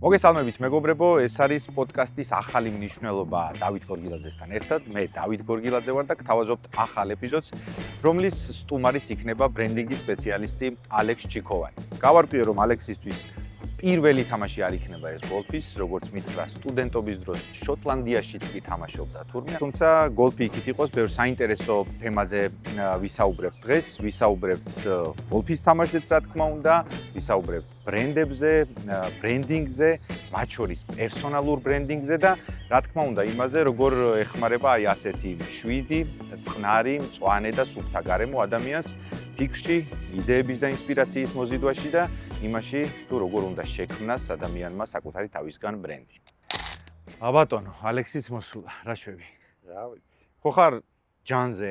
მოგესალმებით მეგობრებო, ეს არის პოდკასტის ახალი მნიშვნელობა დავით გორგილაძესთან ერთად. მე დავით გორგილაძე ვარ და გთავაზობთ ახალ ეპიზოდს, რომლის სტუმარიც იქნება ბრენდინგის სპეციალისტი ალექს ჩიქოვანი. გავარკვიე, რომ ალექსისთვის პირველი თამაში არ იქნება ეს გოლფის, როგორც მითხრა სტუდენტობის დროს შოტლანდიაშიც კი თამაშობდა თურმე. თუმცა გოლფი იქით იყოს, ბევრ საინტერესო თემაზე ვისაუბრებთ დღეს, ვისაუბრებთ გოლფის თამაშზეც რა თქმა უნდა, ვისაუბრებთ ბრენდებზე, ბრენდინგზე, მათ შორის პერსონალურ ბრენდინგზე და რა თქმა უნდა იმაზე, როგორ ეხმარება აი ასეთი მშვიდი, წყნარი, მწვანე და სუფთა გარემო ადამიანს ფიქრში, იდეების და ინსპირაციის მოზიდვაში და იმაში, თუ როგორ უნდა შექმნას ადამიანმა საკუთარი თავისგან ბრენდი. აბატონო, ალექსის მოსულა, რა შვები? რა ვიცი. ხო ხარ ჯანზე,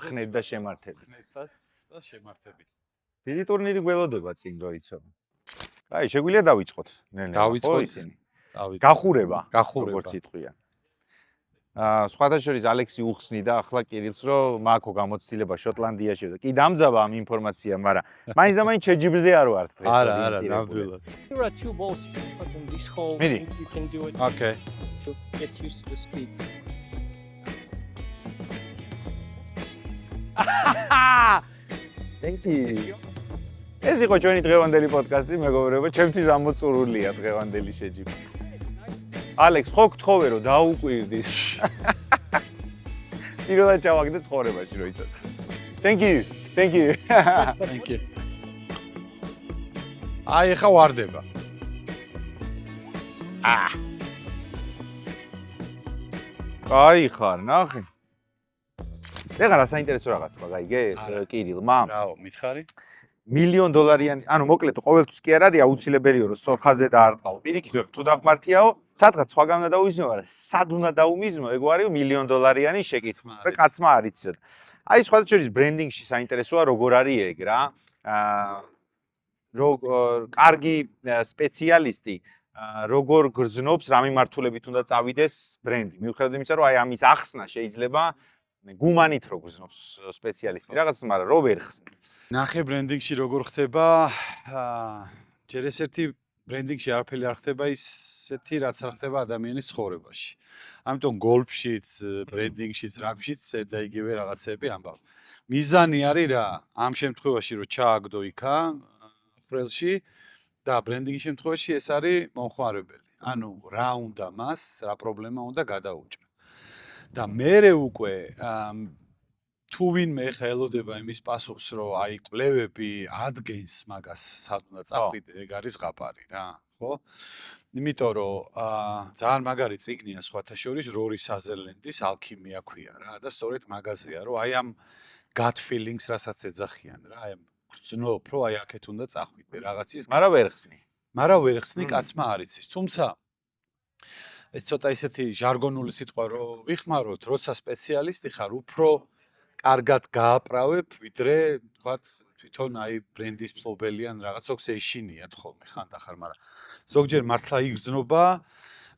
ხნებ და შემართები. ხნებად და შემართებით. დიდი ტურნირი გველოდება წინ რო იცო. აი, შეგვიძლია დავიწყოთ. დავიწყოთ. გახურება, გახურება. როგორც იტყვიან. სხვათა შორის ალექსი უხსნიდა ახლა კირილს, რომ მაქვს გამოცდილება შოტლანდიაში და კი დამძაბა ამ ინფორმაცია, მაგრამ მაინც და მაინც შეჯიბრზე არ ვარ დღეს. არა, ნამდვილად. There are two balls you can put in this hole. Really? You can do it Okay. to get used to the speed. Thank you. ეს იყო ჩვენი დღევანდელი პოდკასტი, მეგობრებო, ჩემთვის ამოწურულია დღევანდელი შეჯიბრი. ალექს, ხო გთხოვე რომ დაუკვირდი. პირველად ჩავაგდე ცხოვრებაში რო იცოდი. Thank you. Thank you. Thank you. აი, ხა ვარდება. აი ხარ, ნახე. წეგა რა საინტერესო რაღაც თქვა, გაიგე? კირილმა. რაო, მითხარი? $1,000,000-იანი, ანუ მოკლედ ყოველთვის კი არ არის აუცილებელია რომ სორხაზე დაარტყავ. პირიქით ვეღ თუ დაღმართიაო, სადღაც სხვაგან უნდა დაუიზნო, მაგრამ სად უნდა დაუმიზნო, ეგ არის $1,000,000-იანი შეკითხვა. და კაცმა არ იცოდა. აი სხვათა შორის ბრენდინგში საინტერესოა როგორ არის ეგ რა. კარგი სპეციალისტი როგორ გრძნობს რა მიმართულებით უნდა წავიდეს ბრენდი. მიუხედავად იმისა, რომ აი ამის ახსნა შეიძლება გუმანით რო გრძნობს სპეციალისტი რაღაც, მაგრამ რო ვერ ხსნი. ნახე ბრენდინგში როგორ ხდება, ჯერ ესეთი ბრენდინგში არაფერი არ ხდება ისეთი, რაც არ ხდება ადამიანის ცხოვრებაში. ამიტომ გოლფშიც, ბრენდინგშიც, რაგბიშიც და იგივე რაღაცები ამბავ. მიზანი არის რა, ამ შემთხვევაში რომ ჩააგდო იქა ხრელში და ბრენდინგის შემთხვევაში ეს არის მომხმარებელი. ანუ რა უნდა მას, რა პრობლემა უნდა გადაუჭრა. და მერე უკვე თუ ვინმე ხა ელოდება იმის პასუხს, რომ აი კვლევები ადგენს მაგას სად უნდა წახვიდე, ეგ არის ზღაპარი რა, ხო? იმიტომ რომ ძალიან მაგარი წიგნია სხვათა შორის რორი საზერლენდის ალქიმია ქვია რა და სწორედ მაგაზეა, რომ აი ამ gut feelings რასაც ეძახიან რა, აი ამ გრძნობ, რომ აი აქეთ უნდა წახვიდე რაღაცის, მაგრამ ვერ ხსნი. მაგრამ ვერ ხსნი კაცმა არ იცის. თუმცა ეს ცოტა ისეთი ჟარგონული სიტყვა რომ ვიხმაროთ, როცა სპეციალისტი ხარ, უფრო კარგად გააправებ, ვიდრე თქვათ თვითონ აი ბრენდის ფლობელიან რაღაც ოქს ეშინიათ ხოლმე ხანდახარ, მაგრამ ზოგჯერ მართლა იგრძნობა,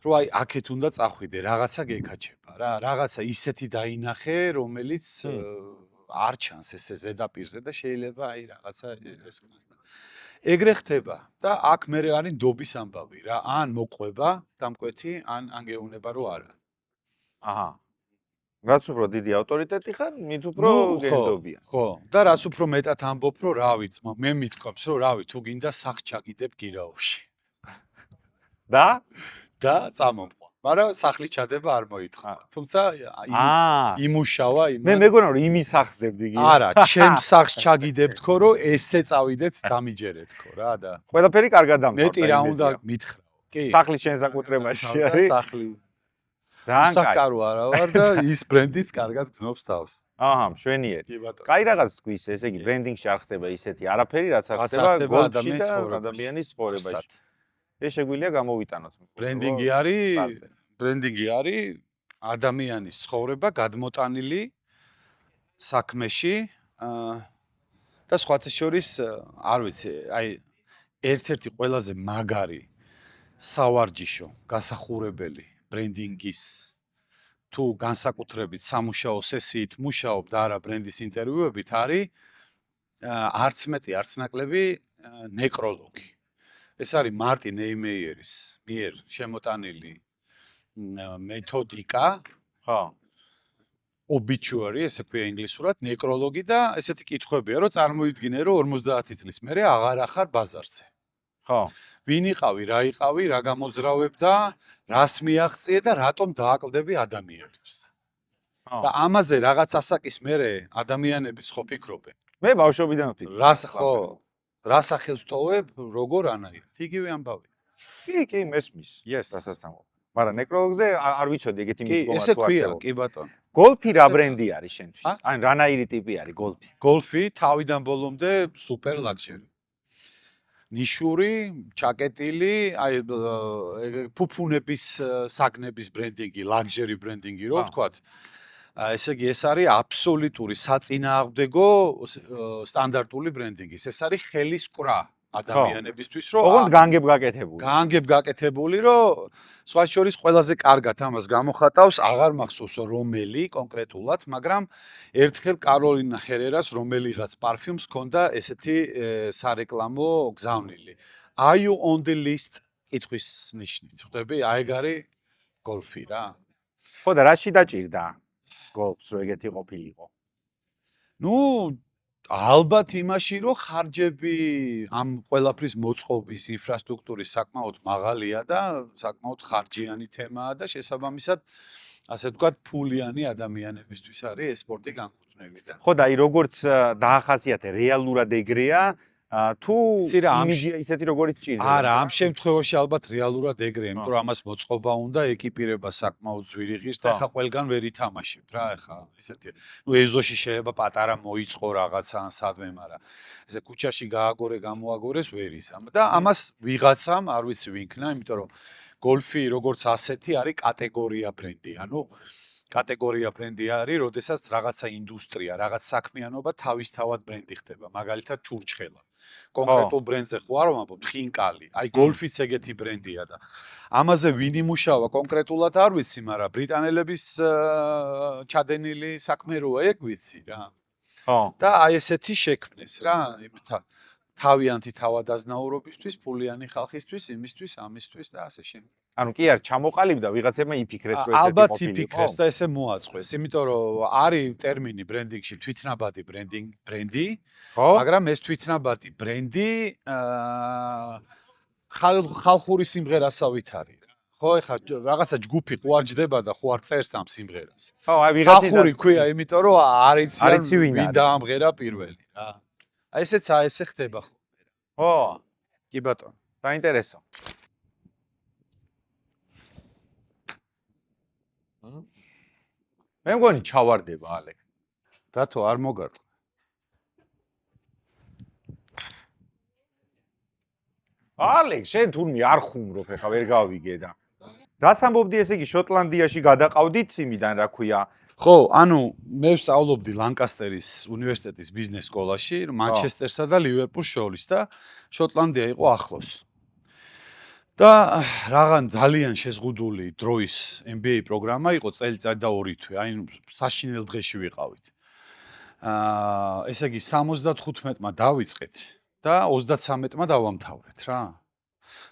რომ აი აქეთ უნდა წახვიდე, რაღაცა გეკაჩება რა, რაღაცა ისეთი დაინახე, რომელიც არ ჩანს ესე ზედაპირზე და შეიძლება აი რაღაცა ესკნას და ეგრე ხდება და აქ მე არის ნდობის ამბავი რა, ან მოყვება დამკვეთი, ან გეუნება რომ არა. აჰა. რაც უფრო დიდი ავტორიტეტი ხარ, მით უფრო გენდობია. ხო, და რაც უფრო მეტად ამბობ, რომ რავი ძმა, მე მithქვამს, რომ რავი, თუ გინდა სახ ჩაგიდებ გირაოვში. და წამომყვა. მაგრამ სახლის ჩადება არ მოითხოვა. თუმცა იმუშავა იმ. მე მეგონა რომ იმის ახსდებდი გირა. არა, ჩემ სახს ჩაგიდებთქო, რომ ესე წავიდეთ დამიჯერეთქო რა და. ყველაფერი კარგად დამყარდა. მეტი რა უნდა მითხრა. კი. სახლის შენ საკუთრებაში არის. სახლი. ძალიან კაი. საკარო არა ვარ და ის ბრენდიც კარგად გძნობს თავს. აჰა, მშვენიერი. კი ბატონო. კაი რაღაც თქვი ისე, ესე იგი ბრენდინგში არ ხდება ისეთი არაფერი, რაც არ ხდება გოლფში და ადამიანის ცხოვრებაში. ეს შეგვიძლია გამოვიტანოთ. ბრენდინგი არის ადამიანის ცხოვრება გადმოტანილი საქმეში და სხვათა შორის არ ვიცი, აი ერთ-ერთი ყველაზე მაგარი სავარჯიშო, გასახურებელი ბრენდინგის თუ განსაკუთრებით სამუშაო სესიით მუშაობ და არა ბრენდის ინტერვიუებით არის არც მეტი არც ნაკლები ნეკროლოგი. ეს არის მარტინ ეიმეიერის მიერ შემოტანილი მეთოდიკა, ხო. obituary, ესე ქვია ინგლისურად, ნეკროლოგი და ესეთი კითხვებია, რომ წარმოიდგინე, რომ 50 წლის მერე აღარ ახარ ბაზარზე. ხო. ვინ იყავი, რა იყავი, რა გამოძრავებდა, რას მიაღწიე და რატომ დააკლდები ადამიანებს. და ამაზე რაღაც ასაკის მერე ადამიანების ხო ფიქრობენ. მე ბავშვობიდან ვფიქრობ. რა სახელს ტოვებ, როგორ ანაირად. იგივე ამბავი. კი, მესმის. Yes. რასაც ამბობ. მაგრამ ნეკროლოგზე არ ვიცოდი ეგეთი კი, მიდგომა ესე თუ არ ქვია, წევო. კი ბატონო. გოლფი რა ბრენდი არის შენთვის? ან რანაირი ტიპი არის გოლფი? გოლფი თავიდან ბოლომდე სუპერ ლაქჟერი. ნიშური, ჩაკეტილი, აი ფუფუნების საგნების ბრენდინგი, ლაქჟერი ბრენდინგი, რო ვთქვათ. ესე იგი, ეს არის აბსოლუტური საწინააღმდეგო სტანდარტული ბრენდინგი. ეს არის ხელის კვრა ადამიანებისთვის, რომ ოღონდ განგებ გაკეთებული. განგებ გაკეთებული, რომ სხვა შორის ყველაზე კარგად ამას გამოხატავს, აღარ მახსოვს რომელი კონკრეტულად, მაგრამ ერთხელ კაროლინა ჰერერას რომელიღაც პარფიუმს ჰქონდა ესეთი სარეკლამო გზავნილი. Are you on the list? კითხვის ნიშნით. ხვდები, აი ეგ არის გოლფი რა. ხო და რაში დაჭირდა გოლფს რო ეგეთი ყოფილიყო? ნუ ალბათ იმაში, რომ ხარჯები ამ ყველაფრის მოწყობის ინფრასტრუქტურის საკმაოდ მაღალია და საკმაოდ ხარჯიანი თემაა და შესაბამისად, ასე ვთქვათ, ფულიანი ადამიანებისთვის არის ეს სპორტი განკუთვნილი და. ხო და აი როგორც დაახასიათე, რეალურად ეგრეა თუ იმიჯია ისეთი როგორიც ჭირდება? არა, ამ შემთხვევაში ალბათ რეალურად ეგრეა, იმიტომ რომ ამას მოწყობა უნდა, ეკიპირება საკმაოდ ძვირი ღირს და ეხა ყველგან ვერ ითამაშებ რა, ეხა ესეთი. ნუ ეზოში შეიძლება პატარა მოიწყო რაღაცა ან სადმე, მაგრამ ესე ქუჩაში გააგორე, გამოაგორეს ვერ ისამ და ამას ვიღაცამ, არ ვიცი ვინქნა, იმიტომ რომ გოლფი როგორც ასეთი არის კატეგორია ბრენდი, ანუ კატეგორია ბრენდი არის, როდესაც რაღაცა ინდუსტრია, რაღაც საქმიანობა თავისთავად ბრენდი ხდება, მაგალითად ჩურჩხელა. კონკრეტულ ბრენდზე ხო არ ვამბობ, ხინკალი. აი გოლფიც ეგეთი ბრენდია და ამაზე ვინ იმუშავა კონკრეტულად არ ვიცი, მაგრამ ბრიტანელების ჩადენილი საქმე როა, ეგ ვიცი რა. ხო. და აი ესეთი შექმნეს რა, თავიანთი თავადაზნაურობისთვის, ფულიანი ხალხისთვის, იმისთვის, ამისთვის და ასე შემდეგ. ანუ კი არ ჩამოყალიბდა ვიღაცებმა იფიქრეს რომ ესეთი ალბათ ყოფილიყო. იფიქრეს და ესე მოაწყვეს, იმიტომ რომ არის ტერმინი ბრენდინგში თვითნაბადი ბრენდი, ხო? მაგრამ ეს თვითნაბადი ბრენდი ხალხური სიმღერასავით არის. ხო, ეხლა რაღაცა ჯგუფი ხო არ ჯდება და ხო არ წერს ამ სიმღერას. ხო, აი ვიღაცი ხალხური ქვია, იმიტომ რომ არ იციან ვინ ვინ დაამღერა პირველი რა. აი ესეც ესე ხდება ხო. ხო, კი ბატონო. საინტერესო. მე მგონი ჩავარდება ალეკ. დათო არ მოგარტყა. ალეკ, შენ თურმე არ ხუმრობ, ეხა ვერ გავიგე და. რას ამბობდი ესე იგი შოტლანდიაში გადაყავდით იმიდან რა ქვია? ხო, ანუ მე ვსწავლობდი ლანკასტერის უნივერსიტეტის ბიზნეს სკოლაში, მანჩესტერსა და ლივერპულს შორის და შოტლანდია იყო ახლოს. და რაღაც ძალიან შეზღუდული დროის MBA პროგრამა იყო წელიწად და 2 თვე, აი საშინელ დღეში ვიყავით. ესე იგი 75-მა დავიწყეთ და 33-მა დავამთავრეთ რა.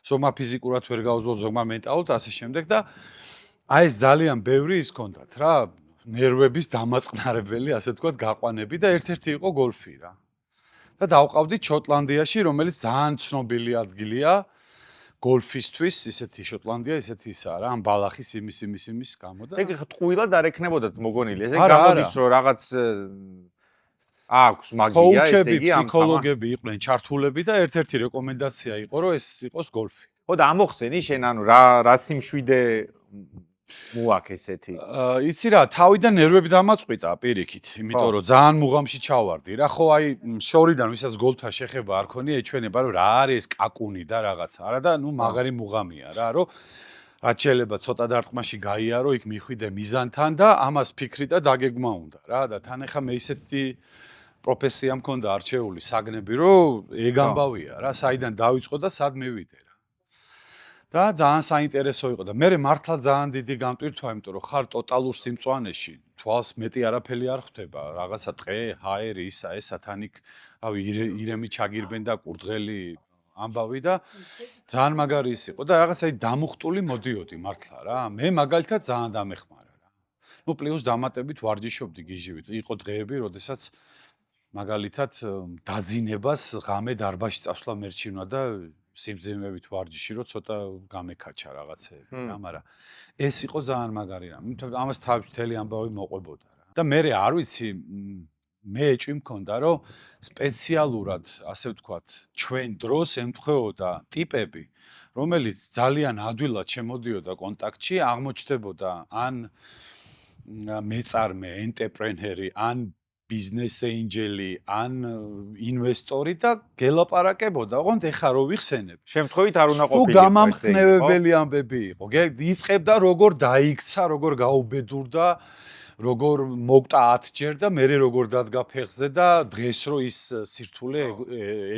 ზოგმა ფიზიკურად ვერ გავუძლო, ზოგმა მენტალურად ასე შემდეგ და აი ეს ძალიან ბევრი ის ჰქონდათ რა, ნერვების დამაწყნარებელი, ასე ვთქვათ, გაყვანები და ერთ-ერთი იყო გოლფი რა. და დავყავდით შოტლანდიაში, რომელიც ძალიან ცნობილი ადგილია გოლფისთვის, ისეთი შოტლანდია, ისეთი ისაა რა, ამ ბალახის იმის გამო და ეგ ტყუილად არ ექნებოდათ მოგონილი. ესე გამოდის რომ რაღაც აქვს მაგია, ესე იგი ამ ფსიქოლოგები იყვნენ ჩართულები და ერთ-ერთი რეკომენდაცია იყო, რომ ეს იყოს გოლფი. ხო და ამოხსენი შენ ანუ რა სიმშვიდე მოაქ ესეთი. იცი რა, თავიდან ნერვები დამაწყვიტა პირიქით, იმიტომ რომ ძალიან მუღამში ჩავარდი რა, ხო აი შორიდან ვისაც გოლფთან შეხება არ ქონია, ეჩვენება რომ რა არის ეს კაკუნი და რაღაცა, არა და ნუ მაგარი მუღამია რა, რომ რაც შეიძლება ცოტა დარტყმაში გაიარო, იქ მიხვიდე მიზანთან და ამას ფიქრი და დაგეგმა უნდა რა და თან ახლა მე ისეთი პროფესია მქონდა არჩეული საგნები, რომ ეგ ამბავია რა, საიდან დავიწყო და სად მივიდე რა. და ძალიან საინტერესო იყო და მე მართლა ძალიან დიდი გამტვირთვა, იმიტომ რომ ხარ ტოტალურ სიმწვანეში, თვალს მეტი არაფერი არ ხვდება, რაღაცა ტყე, ჰაერი, ისა, ესა თან იქ, რავი, ირემი ჩაგირბენ და კურდღელი ამბავი და ძალიან მაგარი ის იყო და რაღაც აი დამუხტული მოდიოდი მართლა რა. მე მაგალითად ძალიან დამეხმარა რა. ნუ პლუს დამატებით ვარჯიშობდი გიჟივით. იყო დღეები, როდესაც მაგალითად დაძინებას ღამე დარბაზში წასვლა მერჩივნა და სიმძიმებით ვარჯიში რო ცოტა გამეკაჩა რაღაცეები რა, მაგრამ ეს იყო ძალიან მაგარი რა. ამას თავის მთელი ამბავი მოყვებოდა რა. და მე არ ვიცი მე ეჭვი მქონდა რომ სპეციალურად ასე ვთქვათ ჩვენ დროს ემთხვეოდა ტიპები რომელიც ძალიან ადვილად შემოდიოდა კონტაქტში აღმოჩნდებოდა ან მეწარმე ენტერპრენერი ან ბიზნეს ენჯელი ან ინვესტორი და გელაპარაკებოდა ოღონდ ეხა რო ვიხსენებ შემთხვევით არ უნდა ყოფილიყო ეს გამამხნევებელი ამბები იყო იწყებდა როგორ დაიქცა როგორ გაუბედურდა როგორ მოკტა 10 ჯერ და მე როგორ დადგა ფეხზე და დღეს რო ის სირთულე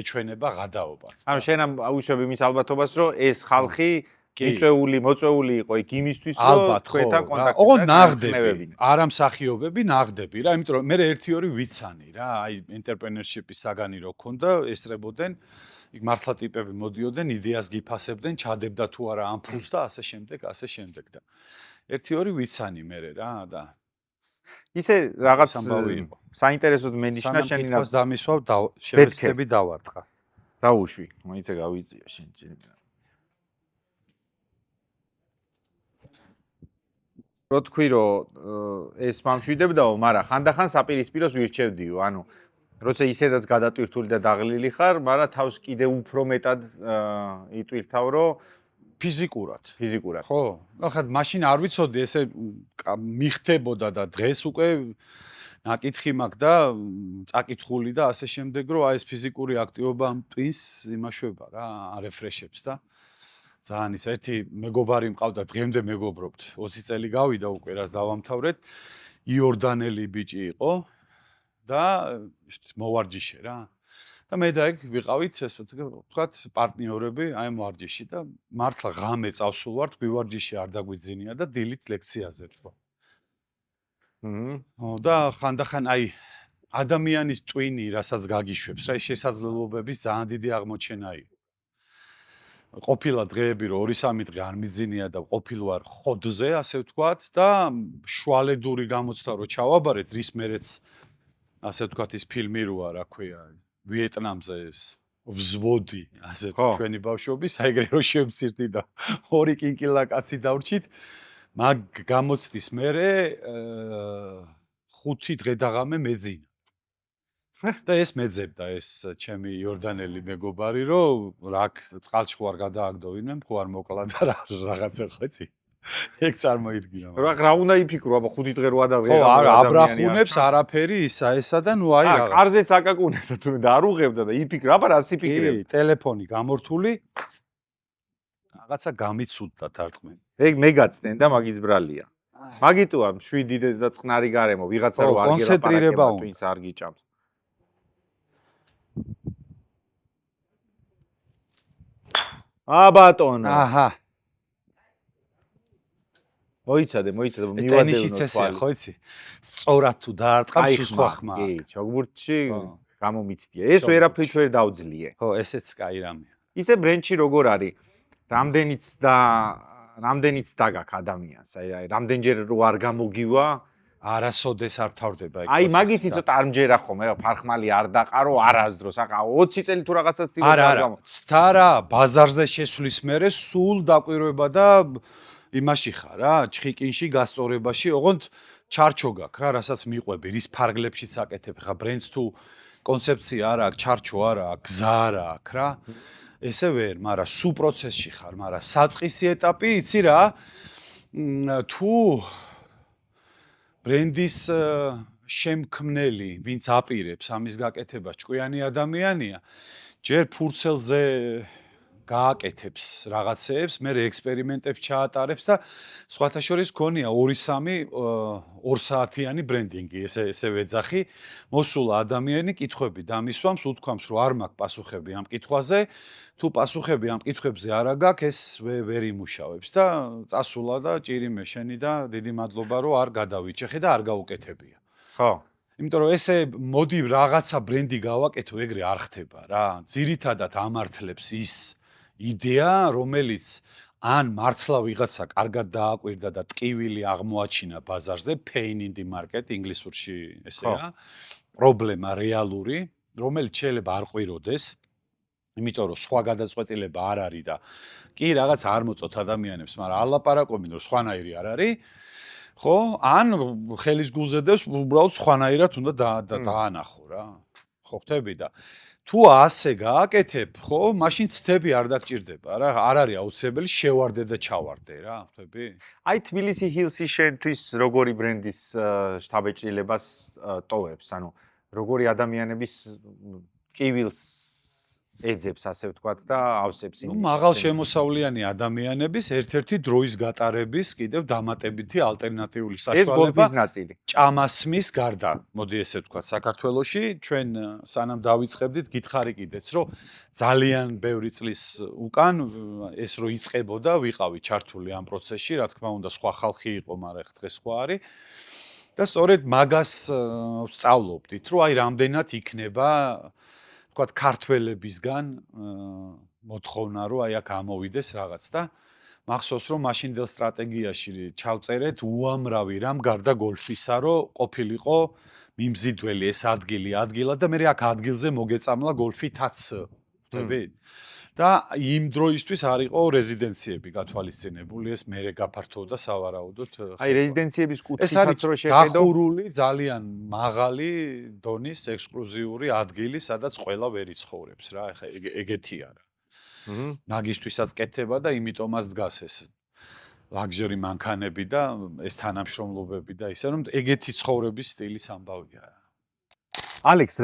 ეჩვენება ღადაობას. ანუ შენ აუშვებ იმის ალბათობას რომ ეს ხალხი მოწვეული იყო იქ იმისთვის რომ თქვენთან კონტაქტი. ოღონდ ნაღდები, არა მსახიობები, ნაღდები რა, იმიტომ რომ მე 1-2 ვიცანი რა, აი ენტერპრენერშიპის საგანი რო ქონდა, ესწრებოდნენ, იქ მართლა ტიპები მოდიოდნენ, იდეას გიფასებდნენ, ჩადებდა თუ არა ამ ფულს და ასე შემდეგ და 1-2 ვიცანი მე რა და ისე რაღაც საინტერესოდ მენიშნა შენი რა დამისვავ შემეცდები დავარტყა. დაუშვი, მოიცა გავიწიო შენ ჯერ. რო თქვი რომ ეს მამშვიდებდაო, მაგრამ ხანდახან საპირისპიროს ვირჩევდიო, ანუ როცა ისედაც გადატვირთული და დაღლილი ხარ, მაგრამ თავს კიდე უფრო მეტად იტვირთავ რომ ფიზიკურად. ხო? ახლა მაშინ არ ვიცოდი ესე მიხდებოდა და დღეს უკვე ნაკითხი მაქვს და წაკითხული და ასე შემდეგ რომ აი ეს ფიზიკური აქტივობა მტვინს იმაშვება რა, არეფრეშებს და ძალიან ის ერთი მეგობარი მყავდა დღემდე მეგობრობთ 20 წელი გავიდა უკვე რაც დავამთავრეთ იორდანელი ბიჭი იყო და მოვარჯიშე რა და მე და ეგ ვიყავით ესე ვთქვათ პარტნიორები აი ამ ვარჯიში და მართლა ღამე წავსულვართ გვივარჯიში არ დაგვიძინია და დილით ლექციაზე თქო და ხანდახან აი ადამიანის ტვინი რასაც გაგიშვებს რა ეს შესაძლებლობების ძალიან დიდი აღმოჩენა იყო ყოფილა დღეები რომ 2-3 დღე არ მიძინია და ყოფილვარ ხოდზე ასე ვთქვათ და შვალედური გამოცდა რომ ჩავაბარეთ რის მერეც ასე ვთქვათ ის ფილმი როა რა ქვია ვიეტნამზე ვზვოდი ასე ჩვენი ბავშვობის აიგრე რომ შემცირდი და 2 კინკილა კაცი დავრჩით მაგ გამოცდის მერე 5 დღე დაღამე მეძინა და ეს მეძებდა ეს ჩემი იორდანელი მეგობარი რომ რა წყალში ხوار გადააგდო ვინმე ხო არ მოკლა და რაღაცა ხოცი ეგ წარმოიდგინა რა უნდა იფიქრო აბა 5 დღე რო ადავე ხო არა აბრახუნებს არაფერი ესა და ნუ აი რაღაც კარზეც აკაკუნებდა თუ და არ უღებდა და იფიქრა აბა რას იფიქრებ კი ტელეფონი გამორთული რაღაცა გამიცუდდა თარგმენი ეგ მეგაცდნენ და მაგის ბრალია მაგიტოა შვიდი და წყნარი გარემო ვიღაცა რო არ გელაპარაკება თვინც არ გიჭამს ბატონო. აჰა. მოიცადე, მივადევნო. ტენისში წესია, ხო იცი? სწორად თუ დაარტყამს სხვა ხმა. კი, ჩოგბურთში გამომიცდია. ეს ვერაფრით ვერ დავძლიე. ხო, ესეც კაი რამეა. ისე ბრენდში როგორ არის? რამდენიც დაგაქ ადამიანს, აი რამდენჯერ რო არ გამოგივა არასოდეს არ თავდება ეგ. აი მაგითი ცოტა არ მჯერა ხომ, ფარხმალი არ დაყარო არასდროს, აკა 20 წელი თუ რაღაცას ცდილობ არ გამო. არა, ბაზარზე შესვლის მერე სულ დაკვირვება და იმაში ხარ რა, ჩხიკინში გასწორებაში, ოღონდ ჩარჩო გაქვს რა, რასაც მიყვები, რის ფარგლებშიც აკეთებ, ხა ბრენდს თუ კონცეფცია არ აქვს, ჩარჩო არ აქვს, გზა არ აქვს რა. ესე ვერ, მაგრამ სულ პროცესში ხარ, მაგრამ საწყისი ეტაპი იცი რა, თუ ბრენდის შემქმნელი, ვინც აპირებს ამის გაკეთებას, ჭკვიანი ადამიანია, ჯერ ფურცელზე გააკეთებს რაღაცეებს, მე ექსპერიმენტებს ჩაატარებს და სხვათა შორის გქონია 2-3 2 საათიანი ბრენდინგი, ესე ვეძახი, მოსულა ადამიანი კითხვები დამისვამს, უთქვამს, რომ არ მაქვს პასუხები ამ კითხვაზე, თუ პასუხები ამ კითხვებზე არ აქვს, ეს ვერ იმუშავებს და წასულა და ჭირიმე შენი და დიდი მადლობა, რომ არ გადავიჭეხე და არ გაუკეთებია. ხო. იმიტომ რომ ესე მოდი რაღაცა ბრენდი გავაკეთო, ეგრე არ ხდება რა. ძირითადად ამართლებს ის იდეა, რომელიც ან მართლა ვიღაცა კარგად დააკვირდა და ტკივილი აღმოაჩინა ბაზარზე, pain in the market ინგლისურში ესეა, პრობლემა რეალური, რომელიც შეიძლება არ ყვიროდეს, იმიტომ რომ სხვა გადაწყვეტილება არ არის და კი რაღაც არ მოწოთ ადამიანებს, მაგრამ ალაპარაკობენ რომ სხვანაირი არ არის. ხო? ან ხელის გულზედებს უბრალოდ სხვანაირად უნდა დაანახო რა. ხო ხტები და თუ ასე გააკეთებ, ხო, მაშინ ცდები არ დაგჭირდება რა. არ არის აუცილებელი შევარდე და ჩავარდე რა, ხტები? აი თბილისი ჰილსი შენთვის როგორი ბრენდის შთაბეჭდილებას ტოვებს? ანუ როგორი ადამიანების ტკივილს ეძებს, ასე ვთქვათ და ავსებს ნუ მაღალ შემოსავლიანი ადამიანების ერთ-ერთი დროის გატარების კიდევ დამატებითი ალტერნატიული ეს საშუალება გოლფის ნაწილი. ჭამასმის გარდა, მოდი ესე ვთქვათ, საქართველოში ჩვენ სანამ დავიწყებდით, გითხარი კიდეც, რომ ძალიან ბევრი წლის უკან ეს რო იწყებოდა, ვიყავი ჩართული ამ პროცესში, რა თქმა უნდა, სხვა ხალხი იყო, მაგრამ დღეს სხვა არის. და სწორედ მაგას ვსწავლობდით, რომ აი რამდენად იქნება თქვათ ქართველებისგან მოთხოვნა რომ აი აქ ამოვიდეს რაღაც და მახსოვს რომ მაშინდელ სტრატეგიაში ჩავწერეთ უამრავი რამ გარდა გოლფისა რომ ყოფილიყო მიმზიდველი ეს ადგილად და მე აქ ადგილზე მოგეწამლა გოლფითაც ხტები და იმ დროისთვის არ იყო რეზიდენციები გათვალისწინებული ეს მე გაფართოვდა სავარაუდოდ აი რეზიდენციების ეს კუთხითაც არის რო შეხედო დახურული ძალიან მაღალი დონის ექსკლუზიური ადგილი, სადაც ყველა ვერ იცხოვრებს რა, ეხა ეგეთია რა. ნაგისთვისაც კეთება და იმიტომაც დგას ეს ლაგჟერი მანქანები და ეს თანამშრომლობები და ისე რომ ეგეთი ცხოვრების სტილის ამბავია რა. ალექს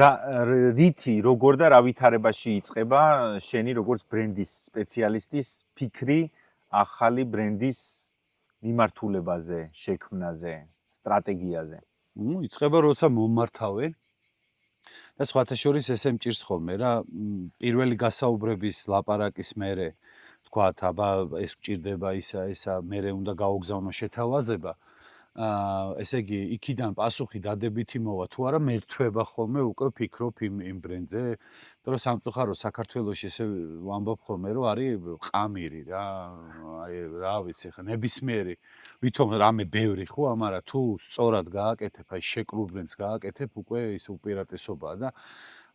რითი როგორ და რა ვითარებაში იწყება შენი როგორც ბრენდის სპეციალისტის ფიქრი ახალი ბრენდის მიმართულებაზე, შექმნაზე, სტრატეგიაზე? იწყება როცა მომმართავე და სხვათა შორის ესე მჭირს ხოლმე რა, პირველი გასაუბრების ლაპარაკის მერე თქვათ, აბა ეს გჭირდება ისა, მერე უნდა გაუგზავნო შეთავაზება. ესე იგი, იქიდან პასუხი დადებითი მოვა თუ არა, მე რთვება ხოლმე უკვე ვფიქრობ იმ ბრენდზე. იმიტომ რომ სამწუხაროდ საქართველოში ესე ვამბობ ხოლმე რომ არის ყამირი რა, აი რა ვიცი ხა ნებისმიერი ვითომ რამე ბევრი ხო, მაგრამ თუ სწორად გააკეთებ, აი შეკრულ ბრენდს გააკეთებ, უკვე ის უპირატესობაა და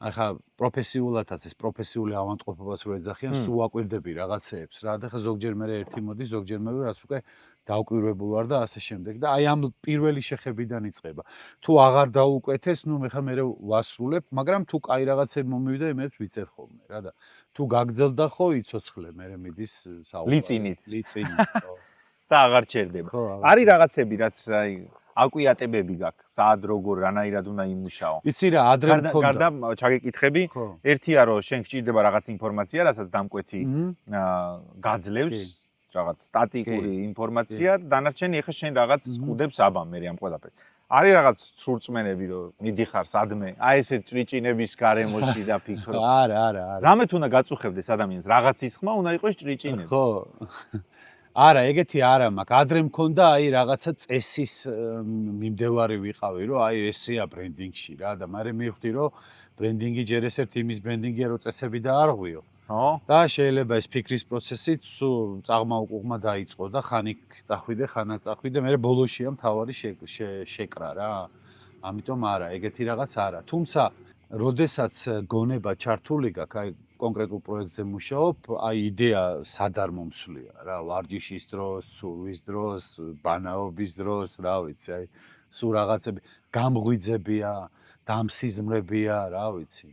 ახლა პროფესიულადაც ეს პროფესიული ავადმყოფობაც რო ეძახიან, სულ აკვირდები რაღაცეებს რა და ხა ზოგჯერ მე ერთი მოდი, ზოგჯერ მე რაც უკვე დაუკვირვებულ ვარ და ასე შემდეგ და აი ამ პირველი შეხებიდან იწყება. თუ აღარ დაუკვეთეს, ნუ მე ხა მე ვასრულებ, მაგრამ თუ კაი რაღაცები მომივიდა, იმებს ვიცერ ხოლმე რა და თუ გაგძელდა ხო, იცოცხლე, მე მიდის საუბარი. ლიწინით. და აღარ ჩერდება. არის რაღაცები, რაც აი აკვიატებები გაქვს, სად როგორ რანაირად უნდა იმუშაო. იცი რა, ადრე მქონდა. გარდა ჩაგეკითხები, ერთია რომ შენ გჭირდება რაღაც ინფორმაცია, რასაც დამკვეთი გაძლევს. რაღაც სტატიკური ინფორმაცია, დანარჩენი ეხა შენ რაღაც სკუდებს აბამ მე ამ ყველაფერს. არის რაღაც სურწმენები რომ მიდიხარ სადმე, აი ესე ჭრიჭინების გარემოში და ფიქრობ. არა. რამეთ უნდა გაწუხებდეს ადამიანს, რაღაცის ხმა უნდა იყოს ჭრიჭინები. ხო. არა, ეგეთი არა მაქვს. ადრე მქონდა აი რაღაცა წესის მიმდევარი ვიყავი, რომ აი ესეა ბრენდინგში რა და მე მივხვდი რომ ბრენდინგი ჯერ ესერთ იმის ბრენდინგია რომ წესები და არ ღვიო. ხო? და შეიძლება ეს ფიქრის პროცესი სულ წაღმაუყუღმა დაიწყო და ხანიკ წახვიდე, ხანაკ წახვიდე, მე ბოლოშია მთავარი შეკრა რა. ამიტომ არა, ეგეთი რაღაც არა. თუმცა, როდესაც გონება ჩართული გაქვს, აი კონკრეტულ პროექტზე მუშაობ, აი იდეა სად არ მომსვლია რა, ვარჯიშის დროს, ცურვის დროს, ბანაობის დროს, რა ვიცი, აი სულ რაღაცები გამღვიძებია, დამსიზმრებია, რა ვიცი.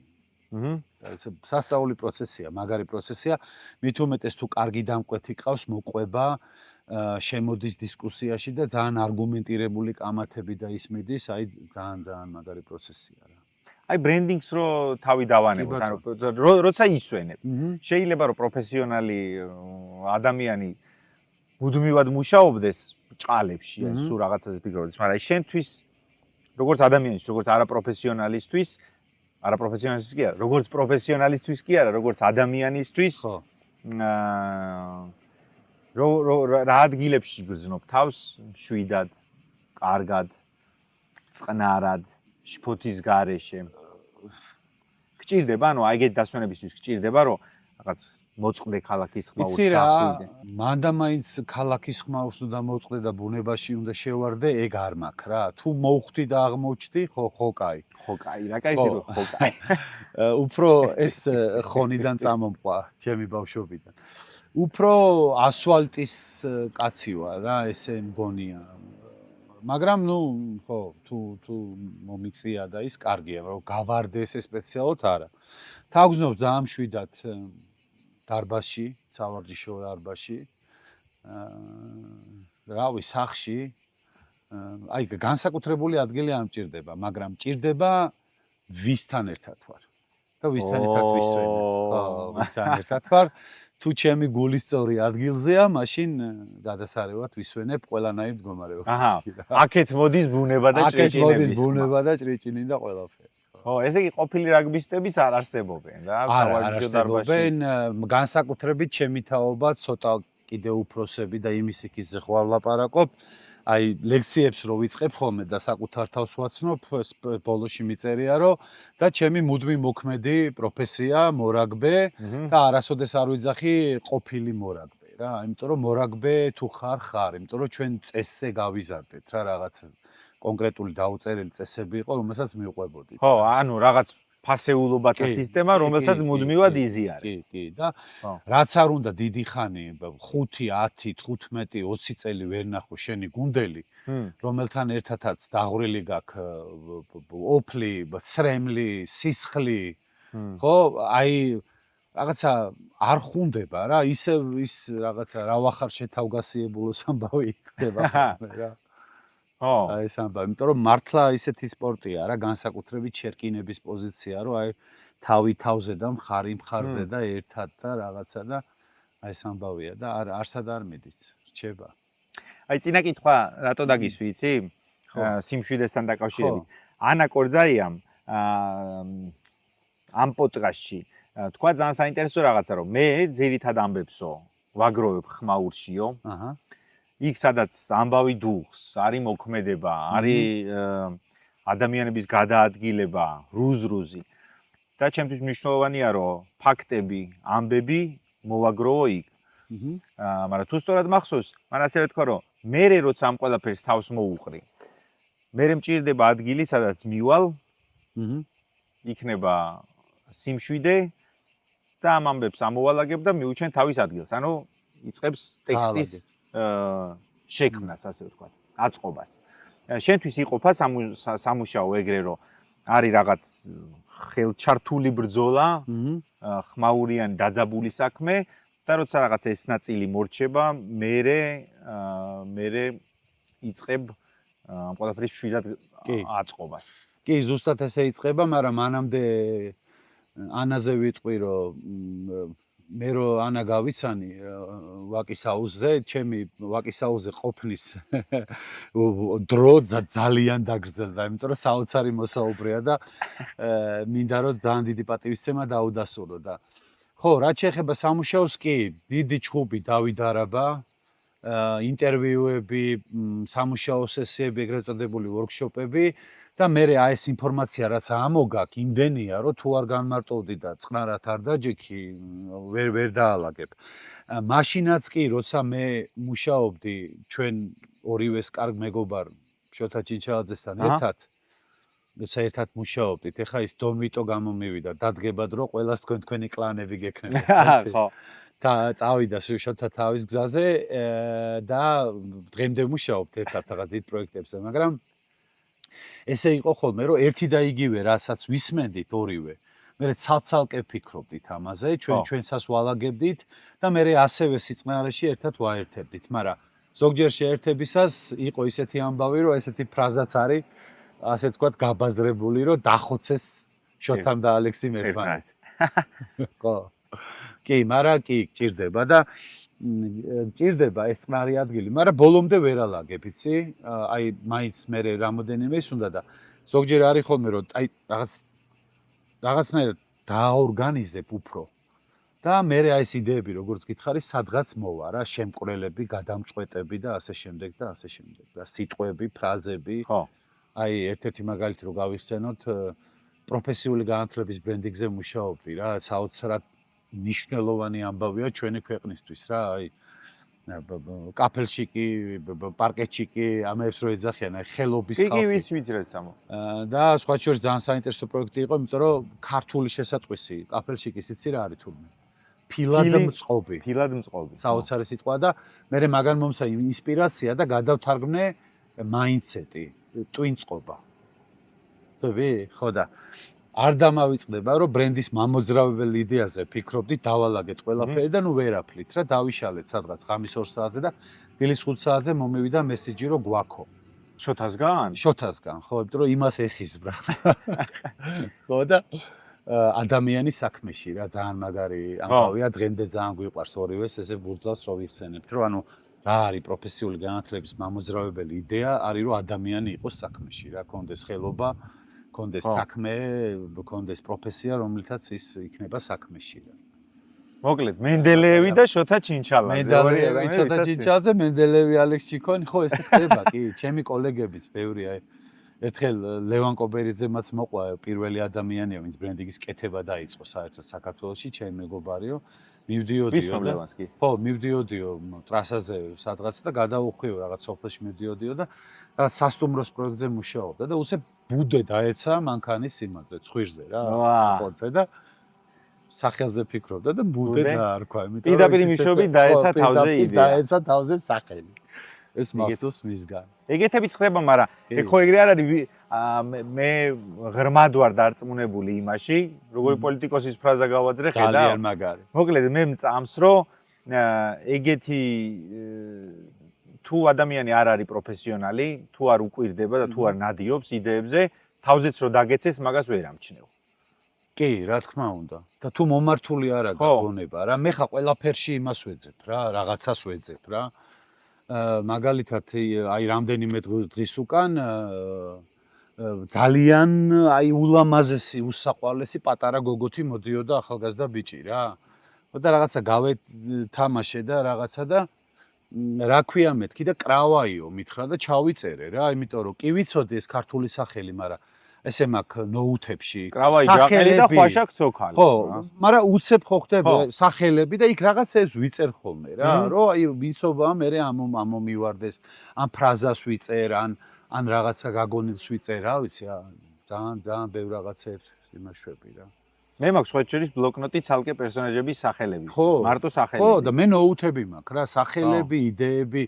სასწაული პროცესია, მაგარი პროცესია. მით უმეტეს თუ კარგი დამკვეთი ყავს, მოყვება, შემოდის დისკუსიაში და ძალიან არგუმენტირებული კამათები და ის მიდის, აი ძალიან მაგარი პროცესია რა. აი ბრენდინგს რო თავი დავანებოთ, ანუ როცა ისვენებ. შეიძლება რომ პროფესიონალი ადამიანი მუდმივად მუშაობდეს ჭყალებში, აი სულ რაღაცაზე ფიქრობდეს, მაგრამ აი შენთვის როგორც ადამიანის, როგორც არაპროფესიონალისთვის არაპროფესიონალისტვის კი არა, როგორც პროფესიონალისტვის კი არა, როგორც ადამიანისთვის რა ადგილებში გრძნობ თავს შვიდად, კარგად, წყნარად, შფოთის გარეშე. გჭირდება, ანუ ეგეთ დასვენებისთვის გჭირდება, რომ რაღაც მოწყდე ქალაქის ხმაურს იცი რა, დახვიდე. მანდა მაინც ქალაქის ხმაურს უნდა მოწყდე და ბუნებაში უნდა შევარდე, ეგ არ მაქვს რა. თუ მოვხვდი და აღმოჩნდი, ხო კაი. ხო, კაი, რა კაი ზირო, ხო, კაი. უფრო ეს ხონიდან წამომყვა ჩემი ბავშვობიდან. უფრო ასფალტის კაცი ვარ რა, ესე მგონია. მაგრამ ნუ ხო, თუ მომიწია და ის კარგია, რომ გავარდე ესე სპეციალურად არა. თაგზნობს ძალიან მშვიდად დარბაზში, სავარჯიშო დარბაზში. რავი, სახლში. აი, განსაკუთრებული ადგილი არ მჭირდება, მაგრამ მჭირდება ვისთან ერთად ვარ. და ვისთან ერთად ვისვენებ. ხო, ვისთან ერთად ვარ. თუ ჩემი გულის სწორი ადგილზეა, მაშინ გადასარევად ვისვენებ ყველანაირ მდგომარეობაში. აჰა. აქეთ მოდის ბუნება და ჭრიჭინები. აქეთ მოდის ბუნება და ჭრიჭინი და ყველაფერი. ხო, ესე იგი ყოფილი რაგბისტებიც არ არსებობენ რა, არ არსებობენ, განსაკუთრებით ჩემი თაობა ცოტა კიდე უფროსები და იმის იქის ხვალ ლაპარაკობ. აი, ლექციებს რო ვიწყებ ხოლმე და საკუთარ თავს ვაცნობ, ბოლოში მიწერია, რომ და ჩემი მუდმივ მოქმედი პროფესია მორაგბე და არასოდეს არ ვიძახი ყოფილი მორაგბე რა, იმიტომ რომ მორაგბე თუ ხარ, იმიტომ რომ ჩვენ წესზე გავიზარდეთ რა რაღაც კონკრეტული დაუწერელი წესები იყო, რომელსაც მივყვებოდით. ხო, ანუ რაღაც ფასეულობათა სისტემა, რომელსაც მუდმივად იზიარებს. კი, და რაც არ უნდა დიდი ხანი 5, 10, 15, 20 წელი ვერ ნახო შენი გუნდელი, რომელთან ერთადაც დაღვრილი გაქვს ოფლი, სრემლი, სისხლი, ხო, აი რაღაცა არ ხუნდება რა, ისევ ის რაღაცა რა ვახარ შეთავგასიებულოს ამბავი ხდება რა. ხო, აი ეს ამბავი, იმიტომ რომ მართლა ისეთი სპორტია რა, განსაკუთრებით შერკინების პოზიცია, რომ აი თავი თავზე და მხარზე და ერთად და რაღაცა და აი ეს ამბავია და არსად არ მიდით, რჩება. აი წინა კითხვა რატო დაგისვი, იცი? სიმშვიდესთან დაკავშირებით. ანა კორძაიამ ამ პოდკასტში თქვა ძალიან საინტერესო რაღაცა, რომ მე ძირითად ამბებსო, ვაგროვებ ხმაურშიო. აჰა. იქ სადაც ამბავი დუხს, არის მოქმედება, არის ადამიანების გადაადგილება, რუზ-რუზი. და ჩემთვის მნიშვნელოვანია, რომ ფაქტები, ამბები მოვაგროვო იქ. მაგრამ თუ სწორად მახსოვს, მან ასე თქვა, რომ მე როცა ამ ყველაფერს თავს მოუყრი, მე მჭირდება ადგილი, სადაც მივალ, იქნება სიმშვიდე და ამ ამბებს ამოვალაგებ და მიუჩენ თავის ადგილს. ანუ იწყებს ტექსტის შექმნას, ასე ვთქვათ, აწყობას. შენთვის იყოფა სამუშაო ეგრე, რომ არის რაღაც ხელჩართული ბრძოლა, ხმაურიანი დაძაბული საქმე და როცა რაღაც ეს ნაწილი მორჩება, მე იწყებ ამ ყველაფრის მშვიდად აწყობას. კი, ზუსტად ესე იწყება, მაგრამ მანამდე ანაზე ვიტყვი, რომ მე რო ანა გავიცანი ვაკის აუზზე, ჩემი ვაკის აუზზე ყოფნის დრო ძალიან დაგრძელდა, იმიტომ რომ საოცარი მოსაუბრეა და მინდა რომ ძალიან დიდი პატივისცემა დაუდასტურო და ხო, რაც შეეხება სამუშაოს კი, დიდი ჩხუბი დავიდარაბა, ინტერვიუები, სამუშაო სესიები, ეგრეთ წოდებული ვორქშოპები და მე აი ეს ინფორმაცია რაც ამოგაქ იმდენია რომ თუ არ განმარტოვდი და წყნარად არ დაჯექი ვერ დაალაგებ. მაშინაც კი როცა მე მუშაობდი ჩვენ ორივეს კარგ მეგობარ შოთა ჩინჩალაძესთან ერთად როცა ერთად მუშაობდით, ეხა ის დონვიტო გამომივიდა, დადგებად რომ ყველას თქვენი კლანები გექნებათ. ხო. და წავიდა შოთა თავის გზაზე და დღემდე მუშაობთ ერთად რაღაც დიდ პროექტებზე, მაგრამ ესე იყო ხოლმე, რომ ერთი და იგივე რასაც ვისმენდით ორივე, მე ცალ-ცალკე ფიქრობდით ამაზე, ჩვენსაც ვალაგებდით და მე ასევე სიწყნარეში ერთად ვაერთებდით, მაგრამ ზოგჯერ შეერთებისას იყო ისეთი ამბავი, რომ ესეთი ფრაზაც არის, ასე ვთქვათ, გაბაზრებული, რომ დახოცეს შოთამ და ალექსიმ ერთმანეთს. ხო. კი, მაგრამ კი გჭირდება და მჭირდება ეს წყნარი ადგილი, მაგრამ ბოლომდე ვერ ალაგებ, იცი? აი, მაინც მე რამოდენიმე ის უნდა და ზოგჯერ არის ხოლმე, რომ აი რაღაცნაირად დააორგანიზებ უფრო. და მე აი ეს იდეები, როგორც გითხარი, სადღაც მოვა რა, შემკვრელები, გადამწყვეტები და ასე შემდეგ და ასე შემდეგ. და სიტყვები, ფრაზები. ხო. აი ერთ-ერთი მაგალითი რო გავიხსენოთ, პროფესიული განათლების ბრენდინგზე მუშაობდი რა, საოცრად მნიშვნელოვანი ამბავია ჩვენი ქვეყნისთვის რა, აი კაფელში კი, პარკეთში კი ამებს რო ეძახიან, აი ხელობის ხალხი. კი, ვის ვიცრეთ სამო. და სხვა შორის ძალიან საინტერესო პროექტი იყო, იმიტომ რომ ქართული შესატყვისი კაფელში კი იცი რა არის თურმე. ფილადმწყობი. ფილადმწყობი. საოცარი სიტყვა და მე მაგან მომცა ინსპირაცია და გადავთარგმნე მაინდსეტი, ტვინწყობა. ხები? ხო და არ დამავიწყდება რომ ბრენდის მამოძრავებელ იდეაზე ფიქრობდით, დავალაგეთ ყველაფერი და ნუ ვერაფლით რა, დავიშალეთ სადღაც ღამის 2 საათზე და დილის 5 საათზე მომივიდა მესიჯი რომ გვაქო. შოთასგან? შოთასგან, ხო, იმიტომ რომ იმას ესიზბრა. ხო და ადამიანის საქმეში რა, ძალიან მაგარი ამბავია, დღემდე ძალიან გვიყვარს ორივეს ესე ბურთლავს რო ვიხსენებთ, რომ ანუ რა არის პროფესიული განათლების მამოძრავებელი იდეა, არის რომ ადამიანი იყოს საქმეში რა, კონდეს ხელობა, კონდეს საქმე, კონდეს პროფესია, რომლითაც ის იქნება საქმეში რა. მოკლედ, მენდელეევი და შოთა ჩინჩალაძე. მენდელეევი, შოთა ჩინჩალაძე, მენდელეევი, ალექს ჩიქონი, ხო ესე ხდება კი, ჩემი კოლეგებიც ბევრი აი ერთხელ ლევან კობერიძემაც მოყვა პირველი ადამიანია, ვინც ბრენდინგის კეთება დაიწყო საერთოდ საქართველოში, ჩემი მეგობარიო. მივდიოდიო და ხო, მივდიოდიო ტრასაზე სადღაც და გადავუხვიო რაღაც სოფელში მივდიოდიო და რაღაც სასტუმროს პროექტზე მუშაობდა და უცებ ბუდე დაეცა მანქანის იმაზე, ცხვირზე რა. ხოце და სახელზე ფიქრობდა და ბუდე დაარქვა, იმიტომ რომ პირდაპირ მიშობი დაეცა თავზე იდეა. დაეცა თავზე სახელი. ეს მახსოვს მისგან. ეგეთებიც ხდება, მაგრამ ეგ ხო ეგრე არ არის მე ღრმად ვარ დარწმუნებული იმაში, როგორი პოლიტიკოსის ფრაზა გავაძრე ხედავ. ძალიან მაგარი. მოკლედ მე მწამს რომ ეგეთი თუ ადამიანი არ არის პროფესიონალი, თუ არ უკვირდება და თუ არ ნადიობს იდეებზე, თავზეც რო დაგეცეს, მაგას ვერ ამჩნევ. კი, რა თქმა უნდა. და თუ მომართული არა გაგონება რა, მე ხა ყველაფერში იმას ვეძებ რა, რაღაცას ვეძებ რა. მაგალითად აი რამდენიმე დღის უკან ძალიან აი ულამაზესი უსაყვარლესი პატარა გოგოთი მოდიოდა ახალგაზრდა ბიჭი რა. და რაღაცა გავეთამაშე და რაღაცა და რა ქვია მეთქი და კრავაიო მითხრა და ჩავიწერე რა, იმიტომ რომ კი ვიცოდი ეს ქართული სახელი, მაგრამ ესე მაქვს ნოუთებში კრავაი ჯაყელი და ხვაშაკ ცოქალი. ხო, მაგრამ უცებ ხო ხდება სახელები და იქ რაღაცებს ვიწერ ხოლმე რა, რომ აი ვიცობა მე ამომივარდეს, ან ფრაზას ვიწერ, ან რაღაცა გაგონილს ვიწერ, რა ვიცი, ძალიან ბევრ რაღაცებს იმაშვები რა. მე მაქვს სხვა შორის ბლოკნოტი ცალკე პერსონაჟების სახელები, მარტო სახელები. ხო, და მე ნოუთები მაქვს რა, სახელები, იდეები,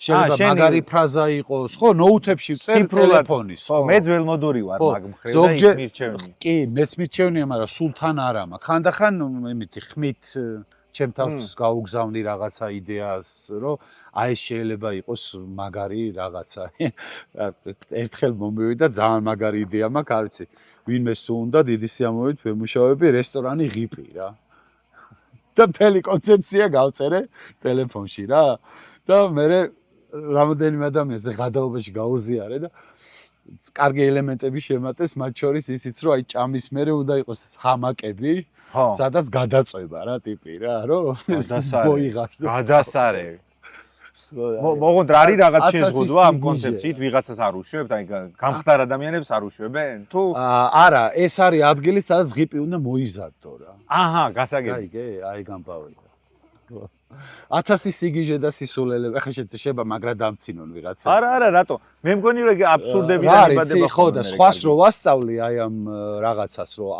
შეიძლება მაგარი ფრაზა იყოს, ხო, ნოუთებში ვწერ ტელეფონის. ხო, მე ძველმოდური ვარ მაგ მხრიდან და ის მირჩევნია. კი, მეც მირჩევნია, მაგრამ სულთან არა მაქვს. ხანდახან იმითი ხმით ჩემ თავს გაუგზავნი რაღაცა იდეას, რომ აი ეს შეიძლება იყოს მაგარი რაღაცა. ერთხელ მომივიდა ძალიან მაგარი იდეა მაქვს, არ ვიცი. ვინმეს თუ უნდა დიდი სიამოვნებით ვემუშავები რესტორანი ღიპი რა. და მთელი კონცეფცია გავწერე ტელეფონში რა. და მე რამოდენიმე ადამიანს და გადაობაში გაუზიარე და კარგი ელემენტები შემატეს, მათ შორის ისიც რომ აი ჭამის მერე უნდა იყოს ჰამაკები, სადაც გადაწვება რა ტიპი რა, რომ მოიღოს. გადასარე. მოგონთ რა არის რაღაც შეზღუდვა ამ კონცეფციით, ვიღაცას არ უშვებთ, აი გამხდარ ადამიანებს არ უშვებენ? თუ არა, ეს არის ადგილი, სადაც ღიპი უნდა მოიზადო რა. აჰა, გასაგები. აი გამპავდა. 1000 სიგიჟე და სისულელე, ახლა შეიძლება მაგრა დამცინონ ვიღაცა. არა, რატო? მე მგონი რომ აბსურდები დაიბადება ხო და სხვას რო ვასწავლი აი ამ რაღაცას, რომ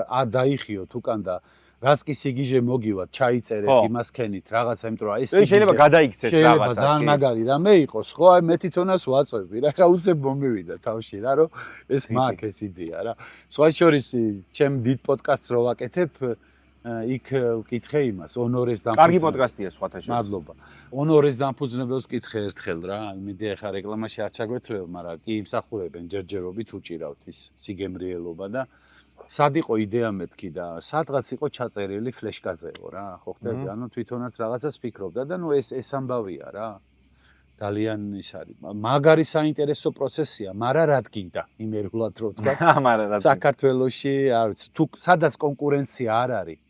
არ დაიხიოთ უკან და რაც კი სიგიჟე მოგივათ, ჩაიწერეთ, იმას ქენით, რაღაცა, იმიტომ რომ აი ეს შეიძლება გადაიქცეს რაღაცა. შეიძლება ძალიან მაგარი რამე იყოს, ხო? აი მე თვითონაც ვაწვევი რა, ხა უცებ მომივიდა თავში რა, რომ ეს მაქვს ეს იდეა რა. სხვა შორის ჩემ დიდ პოდკასტს რო ვაკეთებ, იქ ვკითხე იმას, ონორეს დამფუძნებელს. კარგი პოდკასტია სხვათა შორის. მადლობა. ონორეს დამფუძნებელს ვკითხე ერთხელ რა, იმედი ახლა რეკლამაში არ ჩაგვეთრევ, მაგრამ კი იმსახურებენ ჯერჯერობით უჭირავთ ის სიგემრიელობა და სად იყო იდეა მეთქი და სადღაც იყო ჩაწერილი ფლეშკაზეო რა, ხო ხდები? ანუ თვითონაც რაღაცას ფიქრობდა და ნუ ეს ამბავია რა. ძალიან ის არის. მაგარი საინტერესო პროცესია, მაგრამ რადგინდა იმერულად რო თქვა. საქართველოში, არ ვიცი, თუ სადაც კონკურენცია არ არის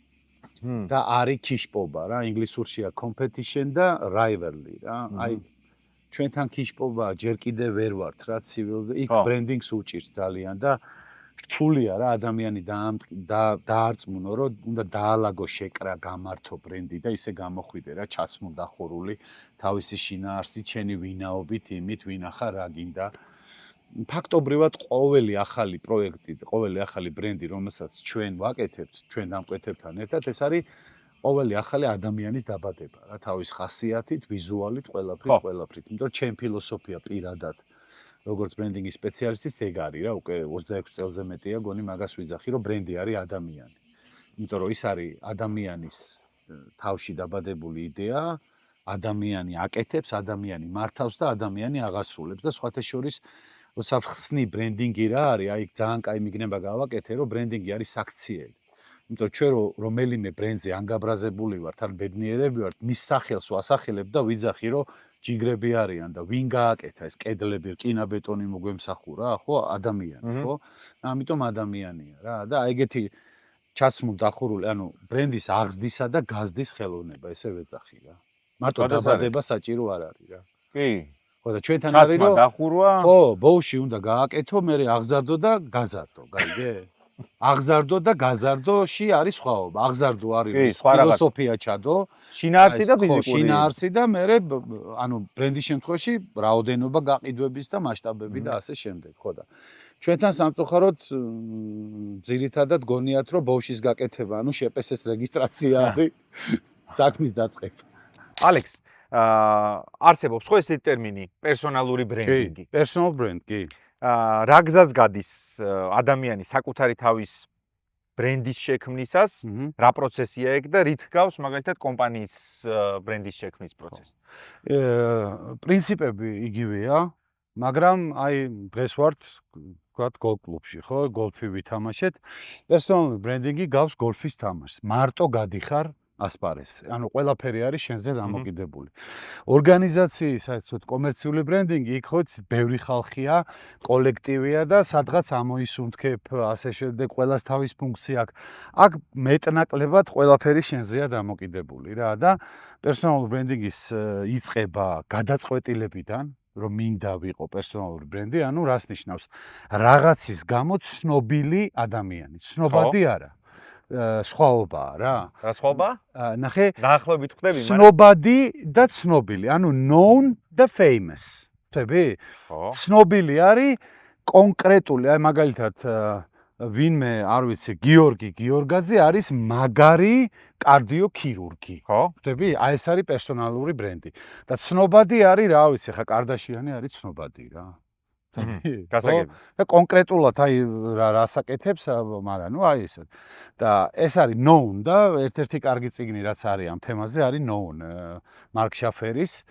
და არის ჩიშპობა რა, ინგლისურშია competition და rivalry რა. აი ჩვენთან ქიშპობა ჯერ კიდე ვერ ვართ რა ცივილზე იქ ხო. ბრენდინგს უჭირს ძალიან და რთულია რა ადამიანი დაარწმუნო რომ უნდა დაალაგო შეკრა გამართო ბრენდი და ისე გამოხვიდე რა ჩაცმულ დახურული თავისი შინაარსით შენი ვინაობით იმით ვინახა რა გინდა ფაქტობრივად ყოველი ახალი პროექტი ყოველი ახალი ბრენდი რომელსაც ჩვენ ვაკეთებთ ჩვენ დამკვეთებთან ერთად ეს არის ყოველი ახალი ადამიანის დაბადება რა თავის ხასიათით ვიზუალით ყველაფრით იმიტომ რომ ჩემ ფილოსოფია პირადად როგორც ბრენდინგის სპეციალისტის ეგ არის რა უკვე 26 წელზე მეტია გონი მაგას ვიძახი რომ ბრენდი არის ადამიანი იმიტომ რომ ის არის ადამიანის თავში დაბადებული იდეა ადამიანი აკეთებს ადამიანი მართავს და ადამიანი აღასრულებს და სხვათა შორის როცა ხსნი ბრენდინგი რა არის აი ძალიან კაი მიგნება გავაკეთე რომ ბრენდინგი არის საქციელი იმიტომ რომ ჩვენ რომელიმე ბრენდზე ანგაბრაზებული ვართ ან ბედნიერები ვართ მის სახელს ვასახელებ და ვიძახი რომ ჯიგრები არიან და ვინ გააკეთა ეს კედლები რკინა-ბეტონი მოგვემსახურა ხო ადამიანი ხო ამიტომ ადამიანია რა და ეგეთი ჩაცმულ დახურული ანუ ბრენდის აღზრდისა და გაზრდის ხელოვნება ესე ვეძახი რა მარტო დაბადება საჭირო არ არის რა კი ხო და ჩვენთან არის რომ დახურვა ხო ბოუში უნდა გააკეთო მე აღზარდო და გაზარდო გაიგე აღზარდო და გაზარდოში არის სხვაობა აღზარდო არის ფილოსოფია ჩადო შინაარსი და ფიზიკური შინაარსი და მე ანუ ბრენდის შემთხვევაში რაოდენობა გაყიდვების და მასშტაბები და ასე შემდეგ ხო და ჩვენთან სამწუხაროდ ძირითადად გონიათ რომ ბოუშის გაკეთება ანუ შეპესეს რეგისტრაცია არის საქმის დაწყება ალექს არსებობს ხო ესეთი ტერმინი პერსონალური ბრენდინგი პერსონალ ბრენდ კი რა გზას გადის ადამიანი საკუთარი თავის ბრენდის შექმნისას რა პროცესია ეგ და რით გავს მაგალითად კომპანიის ბრენდის შექმნის პროცესი პრინციპები იგივეა მაგრამ აი დღეს ვართ ვთქვათ გოლფ კლუბში ხო გოლფი ვითამაშეთ პერსონალური ბრენდინგი გავს გოლფის თამაშს მარტო გადიხარ ასპარესზე. ანუ ყველაფერი არის შენზე დამოკიდებული. ორგანიზაციის, საერთოდ კომერციული ბრენდინგი იქ ხო ბევრი ხალხია, კოლექტივია და სადღაც ამოისუნთქებ, ასე შემდეგ ყველას თავის ფუნქცია აქვს. აქ მეტნაკლებად ყველაფერი შენზეა დამოკიდებული რა და პერსონალური ბრენდინგის იწყება გადაწყვეტილებიდან რომ მინდა ვიყო პერსონალური ბრენდი, ანუ რას ნიშნავს? რაღაცის გამო ცნობილი ადამიანი, ცნობადი არა. სხვაობაა რა. რა სხვაობაა? ნახე, დაახლოებით ხვდები, მაგრამ ცნობადი და ცნობილი, ანუ known და famous. ხტები? ხო. ცნობილი არის კონკრეტული, აი მაგალითად ვინმე, არ ვიცი, გიორგი გიორგაძე არის მაგარი კარდიოქირურგი. ხო? ხტები? აი ეს არის პერსონალური ბრენდი. და ცნობადი არის, რა ვიცი, ხა კარდაშიანი არის ცნობადი რა. გასაგები. და კონკრეტულად აი რასაკეთებს, მაგრამ ნუ აი ესე. და ეს არის known და ერთ-ერთი კარგი წიგნი რაც არის ამ თემაზე არის known მარკ შაფერის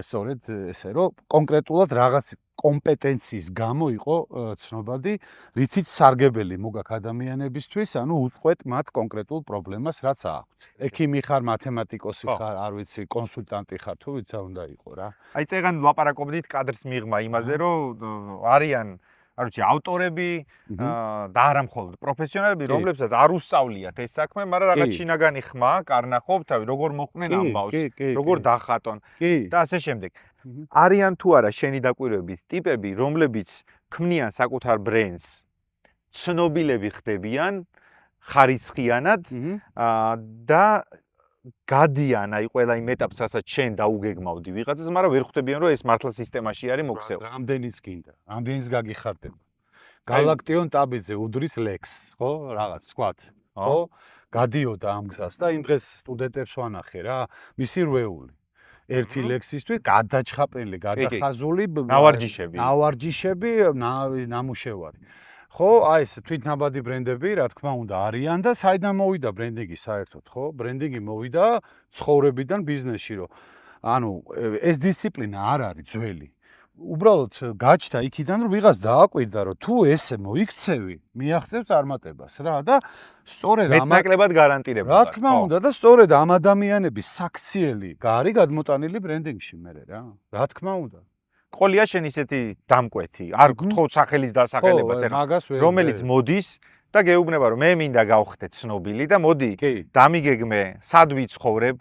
სწორედ ესე რომ კონკრეტულად რაღაც კომპეტენციის გამო იყო ცნობადი, რითიც სარგებელი მოგაქვს ადამიანებისთვის, ანუ უწყვეტ მათ კონკრეტულ პრობლემას, რაც აქვთ. ექიმი ხარ, მათემატიკოსი ხარ, არ ვიცი, კონსულტანტი ხარ, თუ ვიცა უნდა იყო რა. აი წეგან ვლაპარაკობდით კადრს მიღმა იმაზე, რომ არიან, არ ვიცი, ავტორები და არა მხოლოდ პროფესიონალები, რომლებსაც არ უსწავლიათ ეს საქმე, მაგრამ რაღაც შინაგანი ხმა, კარნახობ, როგორ მოყვნენ ამბავს, როგორ დახატონ და ასე შემდეგ. არიან თუ არა შენი დაკვირვებით ტიპები, რომლებიც ქმნიან საკუთარ ბრენდს, ცნობილები ხდებიან ხარისხიანად და გადიან აი ყველა იმ ეტაპს, რასაც შენ დაუგეგმავდი ვიღაცას, მაგრამ ვერ ხვდებიან რომ ეს მართლა სისტემაში არის მოქცევა. რამდენიც გინდა, რამდენიც გაგიხარდება. გალაქტიონ ტაბიძე უდრის ლექს, ხო, რაღაც თქვათ, ხო? გადიოდა ამ გზას და იმ დღეს სტუდენტებს ვანახე რა, მისი რვეული. ერთი ლექსისთვის გადაჩხაპილი, გადახაზული ნავარჯიშები, ნამუშევარი. ხო, აი ეს თვითნაბადი ბრენდები, რა თქმა უნდა, არიან და საიდან მოვიდა ბრენდინგი საერთოდ, ხო? ბრენდინგი მოვიდა ცხოვრებიდან ბიზნესში, რომ ანუ ეს დისციპლინა არ არის ძველი. უბრალოდ გაჩნდა იქიდან, რომ ვიღაც დააკვირდა, რომ თუ ესე მოიქცევი, მიაღწევ წარმატებას რა და სწორედ ამ მეტნაკლებად გარანტირება. რა თქმა უნდა და სწორედ ამ ადამიანების საქციელი არის გადმოტანილი ბრენდინგში მე რა. რა თქმა უნდა. ყოლია შენ ისეთი დამკვეთი, არ გთხოვთ სახელის დასახელებას ეხლა, რომელიც მოდის და გეუბნება, რომ მე მინდა გავხდე ცნობილი და მოდი, დამიგეგმე, სად ვიცხოვრებ,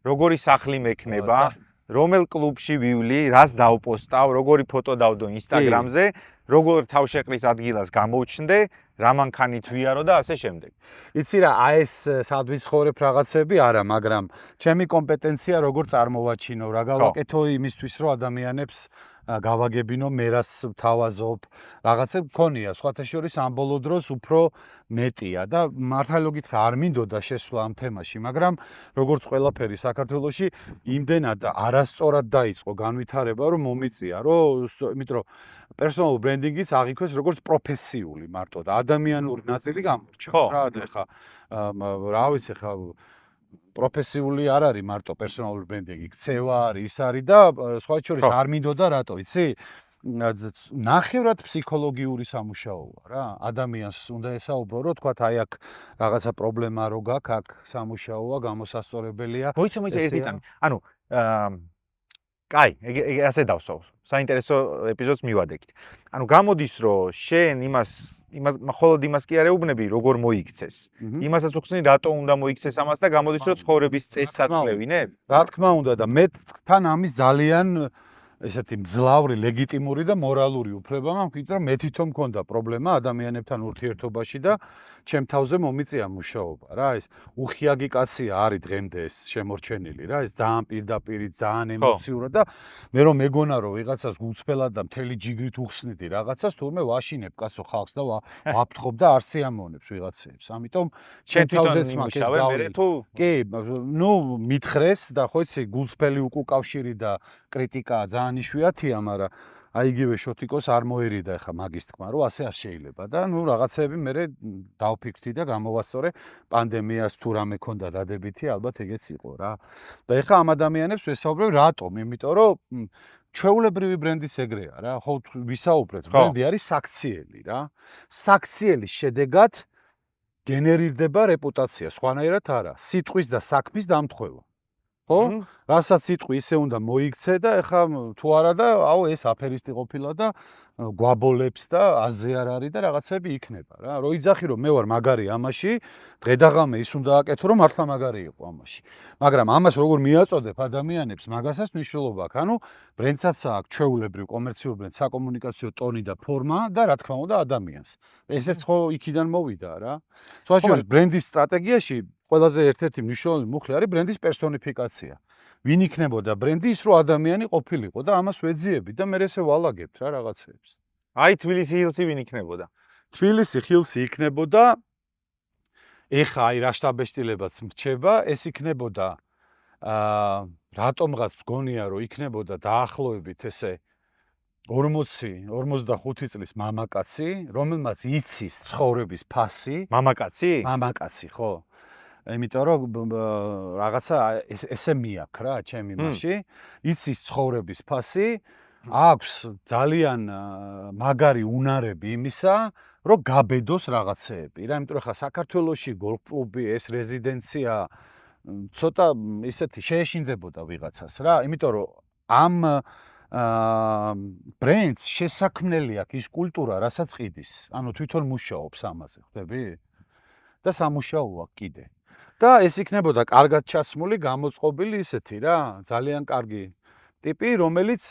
როგორი სახლი მექნება, რომელ კლუბში ვივლი, რას დავპოსტავ, როგორი ფოტო დავდო Instagram-ზე, როგორ თავშეყრის ადგილას გამოვჩნდე, რა მანქანით ვიარო და ასე შემდეგ. იცი რა, აი ეს სად ვიცხოვრებ რაღაცები არა, მაგრამ ჩემი კომპეტენცია როგორ წარმოვაჩინო, რა გავაკეთო იმისთვის, რომ ადამიანებს გავაგებინო, მე რას ვთავაზობ, რაღაცები მქონია, სხვათა შორის ამ ბოლო დროს უფრო მეტია და მართალი გითხრა, არ მინდოდა შესვლა ამ თემაში, მაგრამ როგორც ყველაფერი საქართველოში, იმდენად არასწორად დაიწყო განვითარება, რომ მომიწია, რომ იმიტომ რომ პერსონალურ ბრენდინგიც აღიქვეს როგორც პროფესიული მარტო და ადამიანური ნაწილი გამორჩა რა და ეხა რა ვიცი ხა პროფესიული არ არის მარტო პერსონალურ ბრენდინგი, ქცევა არის, ის არის და სხვა შორის არ მინდოდა რატო, იცი? ნახევრად ფსიქოლოგიური სამუშაოა რა. ადამიანს უნდა ესაუბრო, რომ თქვა აი აქ რაღაცა პრობლემა რო გაქვს, აქ სამუშაოა, გამოსასწორებელია. მოიცა ერთი წამი. ანუ კაი, ეგ ასე დავსვავ. საინტერესო ეპიზოდს მივადექით. ანუ გამოდის, რომ შენ იმას მხოლოდ იმას კი არ ეუბნები, როგორ მოიქცეს. იმასაც უხსნი, რატო უნდა მოიქცეს ამას და გამოდის, რომ ცხოვრების წესსაც წლევინებ? რა თქმა უნდა და მე თან ამის ძალიან ესეთი მძლავრი, ლეგიტიმური და მორალური უფლება მაქვს, იმიტომ რომ მე თვითონ მქონდა პრობლემა ადამიანებთან ურთიერთობაში და ჩემ თავზე მომიწია მუშაობა რა, ეს უხიაგი კაცია არის დღემდე ეს შემორჩენილი რა, ეს ძალიან პირდაპირი, ძალიან ემოციურად და მე რომ მეგონა რომ ვიღაცას გულწრფელად და მთელი ჯიგრით უხსნიდი რაღაცას, თურმე ვაშინებ კაცო ხალხს და ვაფრთხობ და არ სიამოვნებს ვიღაცებს. ამიტომ შენ თავზეც თვითონ მაქვს ეს იმუშავე, მე თუ კი, ნუ მითხრეს და ხო იცი გულწრფელი უკავშირი და კრიტიკა ძალიან იშვიათია, მაგრამ აი იგივე შოთიკოს არ მოერიდა ახლა მაგის თქმა, რომ ასე არ შეიძლება და ნუ რაღაცები მე დავფიქრდი და გამოვასწორე პანდემიას თუ რამე ქონდა დადებითი, ალბათ ეგეც იყო რა. და ახლა ამ ადამიანებს ვესაუბრებ რატომ? იმიტომ რომ ჩვეულებრივი ბრენდის ეგრეა რა. ხო ვისაუბრეთ, ბრენდი არის საქციელი რა. საქციელის შედეგად გენერირდება რეპუტაცია, სხვანაირად არა. სიტყვის და საქმის დამთხევა. ხო? რასაც სიტყვი ისე უნდა მოიქცე და ეხა თუ არა და აუ ეს აფერისტი ყოფილა და გვაბოლებს და აზე არ არის და რაღაცები იქნება რა. რო იძახი რომ მე ვარ მაგარი ამაში, დღედაღამე ის უნდა აკეთო რომ მართლა მაგარი იყო ამაში. მაგრამ ამას როგორ მიაწოდებ ადამიანებს, მაგასაც მნიშვნელობა აქვს. ანუ ბრენდსაც აქვს ჩვეულებრივ კომერციულ ბრენდს საკომუნიკაციო ტონი და ფორმა და რა თქმა უნდა ადამიანს. ესეც ხო იქიდან მოვიდა რა. სხვა შორის ბრენდის სტრატეგიაში ყველაზე ერთ-ერთი მნიშვნელოვანი მუხლი არის ბრენდის პერსონიფიკაცია. ვინ იქნებოდა ბრენდი ის რომ ადამიანი ყოფილიყო და ამას ვეძიები და მე ესე ვალაგებთ რა რაღაცებს. აი თბილისი ჰილსი ვინ იქნებოდა? თბილისი ჰილსი იქნებოდა ეხა აი რა შტაბეშტილებაც მრჩება, ეს იქნებოდა რატომღაც მგონია რომ იქნებოდა დაახლოებით ესე 40-45 წლის მამაკაცი, რომელმაც იცის ცხოვრების ფასი. მამაკაცი, ხო. იმიტომ რომ რაღაცა ესე მიაქვს რა ჩემი მასში, იცის ცხოვრების ფასი, აქვს ძალიან მაგარი უნარები იმისა, რომ გაბედოს რაღაცეები რა, იმიტომ რომ ხა საქართველოში გოლფ-კლუბი, ეს რეზიდენცია ცოტა ისეთი შეეშინდებოდა ვიღაცას რა, იმიტომ რომ ამ ბრენდს შესაქმნელი აქვს ის კულტურა, რასაც ყიდის. ანუ თვითონ მუშაობს ამაზე, ხვდები? და სამუშაოა კიდე. და ეს იქნებოდა კარგად ჩაცმული, გამოწყობილი ისეთი რა, ძალიან კარგი ტიპი, რომელიც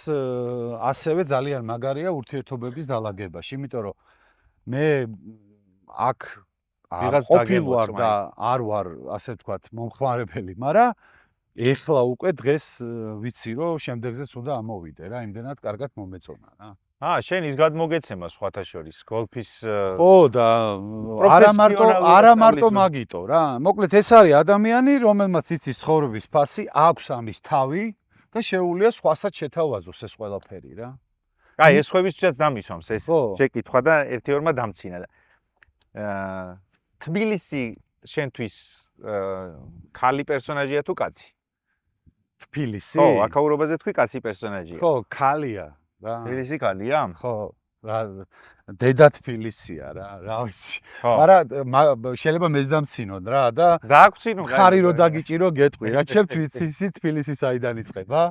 ასევე ძალიან მაგარია ურთიერთობების დალაგებაში, იმიტომ რომ მე აქ ყოფილვარ და არ ვარ, ასე ვთქვათ, მომხმარებელი, მაგრამ ეხლა უკვე დღეს ვიცი, რომ შემდეგზეც უნდა ამოვიდე რა, იმდენად კარგად მომეწონა რა. შენ ის გადმოგეცემა სხვათა შორის გოლფის ხო და არა მარტო მაგიტო რა. მოკლედ ეს არის ადამიანი, რომელმაც იცის ცხოვრების ფასი, აქვს ამის თავი და შეუძლია სხვასაც შეთავაზოს ეს ყველაფერი რა. აი ეს ხვებისთვისაც დამისვამს ეს შეკითხვა და ერთი-ორმა დამცინა და თბილისი შენთვის ქალი პერსონაჟია თუ კაცი? თბილისი? ხო, აქაურობაზე თქვი კაცი პერსონაჟია. ხო, ქალია. თბილისი ქალია? ხო, რა დედა თბილისია რა ვიცი. მაგრამ შეიძლება მეც დამცინონ რა და დააგვცინო. ხარი რო დაგიჭირო გეტყვი რა, ჩემთვის ისი თბილისი საიდან იწყება?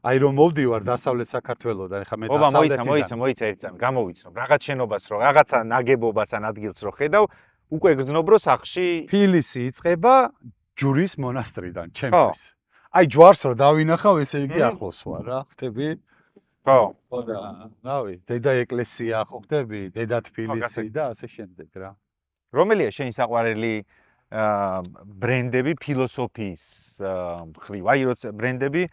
აი რომ მოვდივარ დასავლეთ საქართველოსდან, ეხა მე დასავლეთიდან. მოიცა ერთ წამი, გამოვიცნობ. რაღაც შენობას რო, რაღაცა ნაგებობას ან ადგილს რო ხედავ, უკვე გრძნობ რო სახში თბილისი იწყება ჯურის მონასტრიდან, ჩემთვის. აი ჯვარს რო დავინახავ, ესე იგი ახლოს ვარ რა, ხტები? ხო. ხო და რავი, დედა ეკლესია ხო ხტები, დედა თბილისი და ასე შემდეგ რა. რომელია შენი საყვარელი ბრენდები ფილოსოფიის მხრივ? აი როცა ბრენდები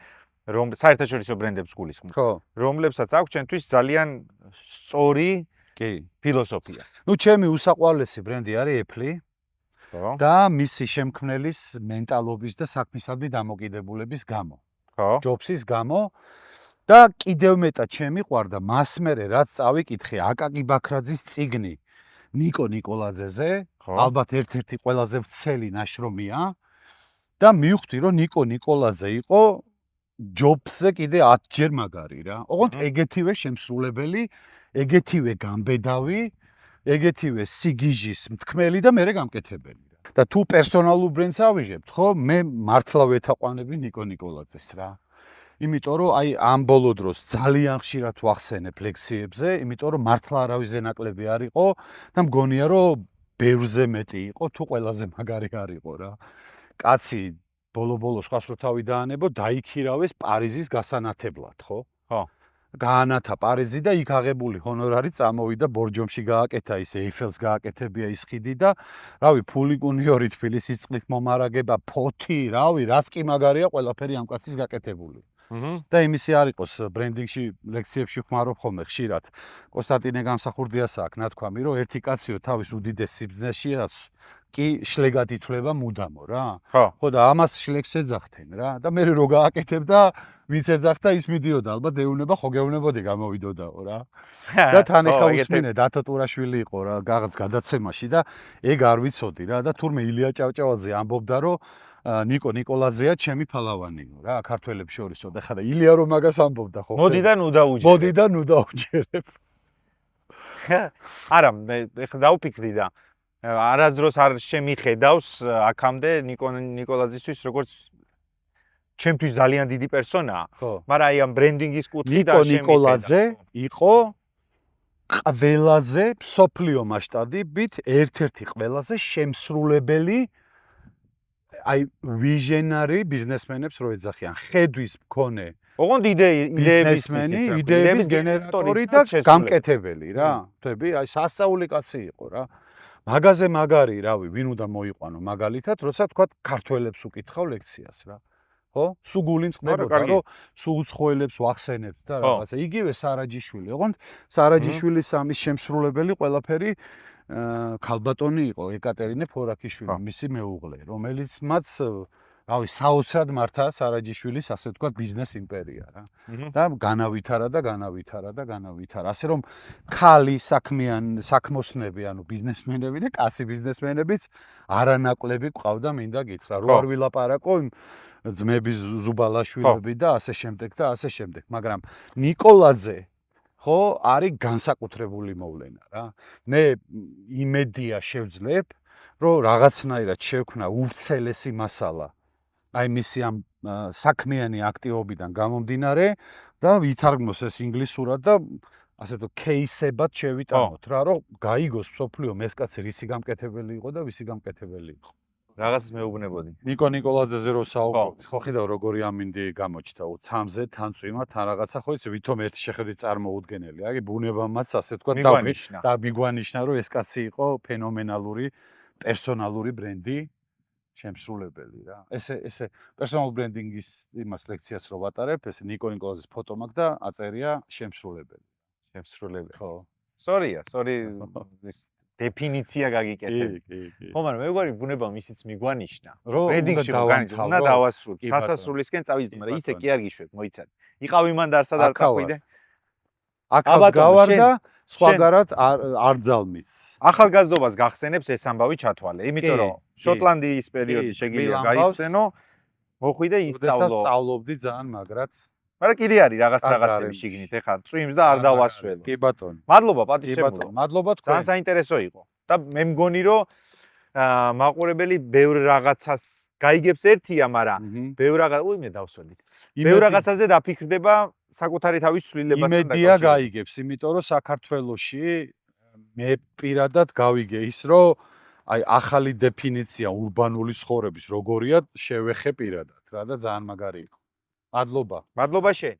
რომ საერთაშორისო ბრენდებს გულისხმობ. ხო. რომლებსაც აქვს ჩვენთვის ძალიან სწორი კი. ფილოსოფია. ნუ ჩემი უსაყვარლესი ბრენდი არის Apple ხო? და მისი შემქმნელის მენტალობის და საქმისადმი დამოკიდებულების გამო. ხო? ჯობსის გამო და კიდევ მეტად შემიყვარდა მას მერე რაც წავიკითხე აკაკი ბაქრაძის წიგნი ნიკო ნიკოლაძეზე, ალბათ ერთ-ერთი ყველაზე ვრცელი ნაშრომია და მივხვდი რომ ნიკო ნიკოლაძე იყო ჯობსზე კიდე 10-ჯერ მაგარი რა. ოღონდ ეგეთივე შემსრულებელი, ეგეთივე გამბედავი, ეგეთივე სიგიჟის მთქმელი და მერე გამკეთებელი რა. და თუ პერსონალურ ბრენდს ავიღებთ, ხო, მე მართლა ვეთაყვანები ნიკო ნიკოლაძეს რა. იმიტომ რომ აი ამ ბოლო დროს ძალიან ხშირად ვახსენებ ლექციებზე, იმიტომ რომ მართლა არავის ნაკლები არ იყო და მგონია რომ ბევრზე მეტი იყო, თუ ყველაზე მაგარი არ იყო რა. კაცი ბოლო-ბოლოს ხას რო თავი დაანებო, დაიქირავეს პარიზის გასანათებლად, ხო? ხო. გაანათა პარიზი და იქ აღებული ჰონორარი წამოვიდა ბორჯომში გააკეთა ის ეიფელს გააკეთებია ის ხიდი და რავი ფულიკუნიორი თბილისის წყლით მომარაგება ფოთი რავი რაც კი მაგარია ყველაფერი ამ კაცის გაკეთებული და იმისი არ იყოს ბრენდინგში ლექციებში ხმარობ ხოლმე ხშირად კონსტანტინე გამსახურდიას აქვს ნათქვამი რომ ერთი კაციო თავის უდიდეს სიბრძნეშია კი შლეგად ითვლება მუდამო რა ხო და ამას შლეგს ეძახდნენ რა და მე რო გააკეთებ და ვინც ეძახდა ის მიდიოდა ალბათ ეუნება ხო გეუნებოდი გამოვიდოდაო რა და თან ეხა უსმინე დათო ტურაშვილი იყო რა რაღაც გადაცემაში და ეგ არ ვიცოდი რა და თურმე ილია ჭავჭავაძე ამბობდა რომ ნიკო ნიკოლაძეა ჩემი ფალავანიო რა ქართველებს შორისო და ხა და ილია რომ მაგას ამბობდა ხო მოდი და ნუ დაუჯერებ მოდი და ნუ დაუჯერებ არა მე ხა დაუფიქრი და არასდროს არ შემიხედავს აქამდე ნიკო ნიკოლაძისთვის როგორც ჩემთვის ძალიან დიდი პერსონაა ხო მაგრამ აი ამ ბრენდინგის კუთხიდან ნიკო ნიკოლაძე იყო ყველაზე სოფლიო მასშტაბით ერთ-ერთი ყველაზე შემსრულებელი აი ვიჟენარი ბიზნესმენებს რო ეძახიან ხედვის მქონე ოღონდ იდეების გენერატორი და გამკეთებელი რა ხტები აი სასწაული კაცი იყო რა მაგაზე მაგარი რავი ვინ უნდა მოიყვანო მაგალითად როცა თქვა ქართველებს უკითხავ ლექციას რა ხო? სულ გული მწყდებოდა რომ სულ უცხოელებს ვახსენებთ და რაღაცა. იგივე სარაჯიშვილი. ოღონდ სარაჯიშვილის ამის შემსრულებელი ყველაფერი ქალბატონი იყო ეკატერინე ფორაქიშვილი, მისი მეუღლე, რომელიც მათ რავი საოცრად მართა სარაჯიშვილის ასე ვთქვათ ბიზნეს იმპერია რა. და განავითარა. ასე რომ ქალი საქმოსნები, ანუ ბიზნესმენები და კაცი ბიზნესმენებიც არანაკლები ყავდა მინდა გითხრა. რო არ ვილაპარაკო ძმების ზუბალაშვილები და ასე შემდეგ, მაგრამ ნიკოლაძე ხო არის განსაკუთრებული მოვლენა რა. მე იმედია შევძლებ, რომ რაღაცნაირად შევქნა უვრცელესი მასალა. აი მისი ამ საქმიანი აქტივობიდან გამომდინარე და ვითარგმნოს ეს ინგლისურად და ასე თუ кейსებად შევიტანოთ რა, რომ გაიგოს მსოფლიო მესკაცი რისი გამკეთებელი იყო და ვისი გამკეთებელი იყო. რაღაცას მეუბნებოდი. ნიკო ნიკოლაძეზე რო საუბრობთ, ხო ხედავ როგორი ამინდი გამოჩნდა თამზე, თან წვიმა, თან რაღაცა ხო იცი, ვითომ ერთი შეხედვით წარმოუდგენელი. აი ბუნებამაც ასე თქვა და მიგვანიშნა, რომ ეს კაცი იყო ფენომენალური პერსონალური ბრენდი შემსრულებელი რა. ესე პერსონალ ბრენდინგის იმას ლექციას რო ვატარებ, ესე ნიკო ნიკოლაძეს ფოტო მაქვს და აწერია შემსრულებელი. ხო. სწორია დეფინიცია გაგიკეთე. ხო, მაგრამ მეგონი ბუნება ისიც მიგვანიშნა. ბრენდინგში უნდა დავასრულოთ. სასასრულისკენ წავიდეთ, მაგრამ ისე კი არ გიშვებ, მოიცადე. იყავი მან და არსად არ წახვიდე. აქ გავარ და სხვაგარად არ ძალმიც. ახალგაზრდობას გახსენებს ეს ამბავი ჩათვალე, იმიტომ რომ შოტლანდიის პერიოდი შეგიძლია გაიხსენო, მოხვიდე ისწავლო. სწავლობდი ძალიან მაგრად. მაგრამ კიდე არის რაღაცები შიგნით, ეხლა წვიმს და არ დავასველო. კი ბატონო. მადლობა პატივისცემულო. მადლობა თქვენ. ძალიან საინტერესო იყო. და მე მგონი რომ მაყურებელი ბევრ რაღაცას გაიგებს ერთია, მაგრამ ბევრ რაღაცა, მე დავსვედით. ბევრ რაღაცაზე დაფიქრდება საკუთარი თავის ცვლილებასთან დაკავშირებით. იმედია გაიგებს, იმიტომ რომ საქართველოში მე პირადად გავიგე ის, რომ აი ახალი დეფინიცია ურბანული ცხოვრების როგორია შევეხე პირადად რა და ძალიან მაგარი იყო. მადლობა. მადლობა შენ.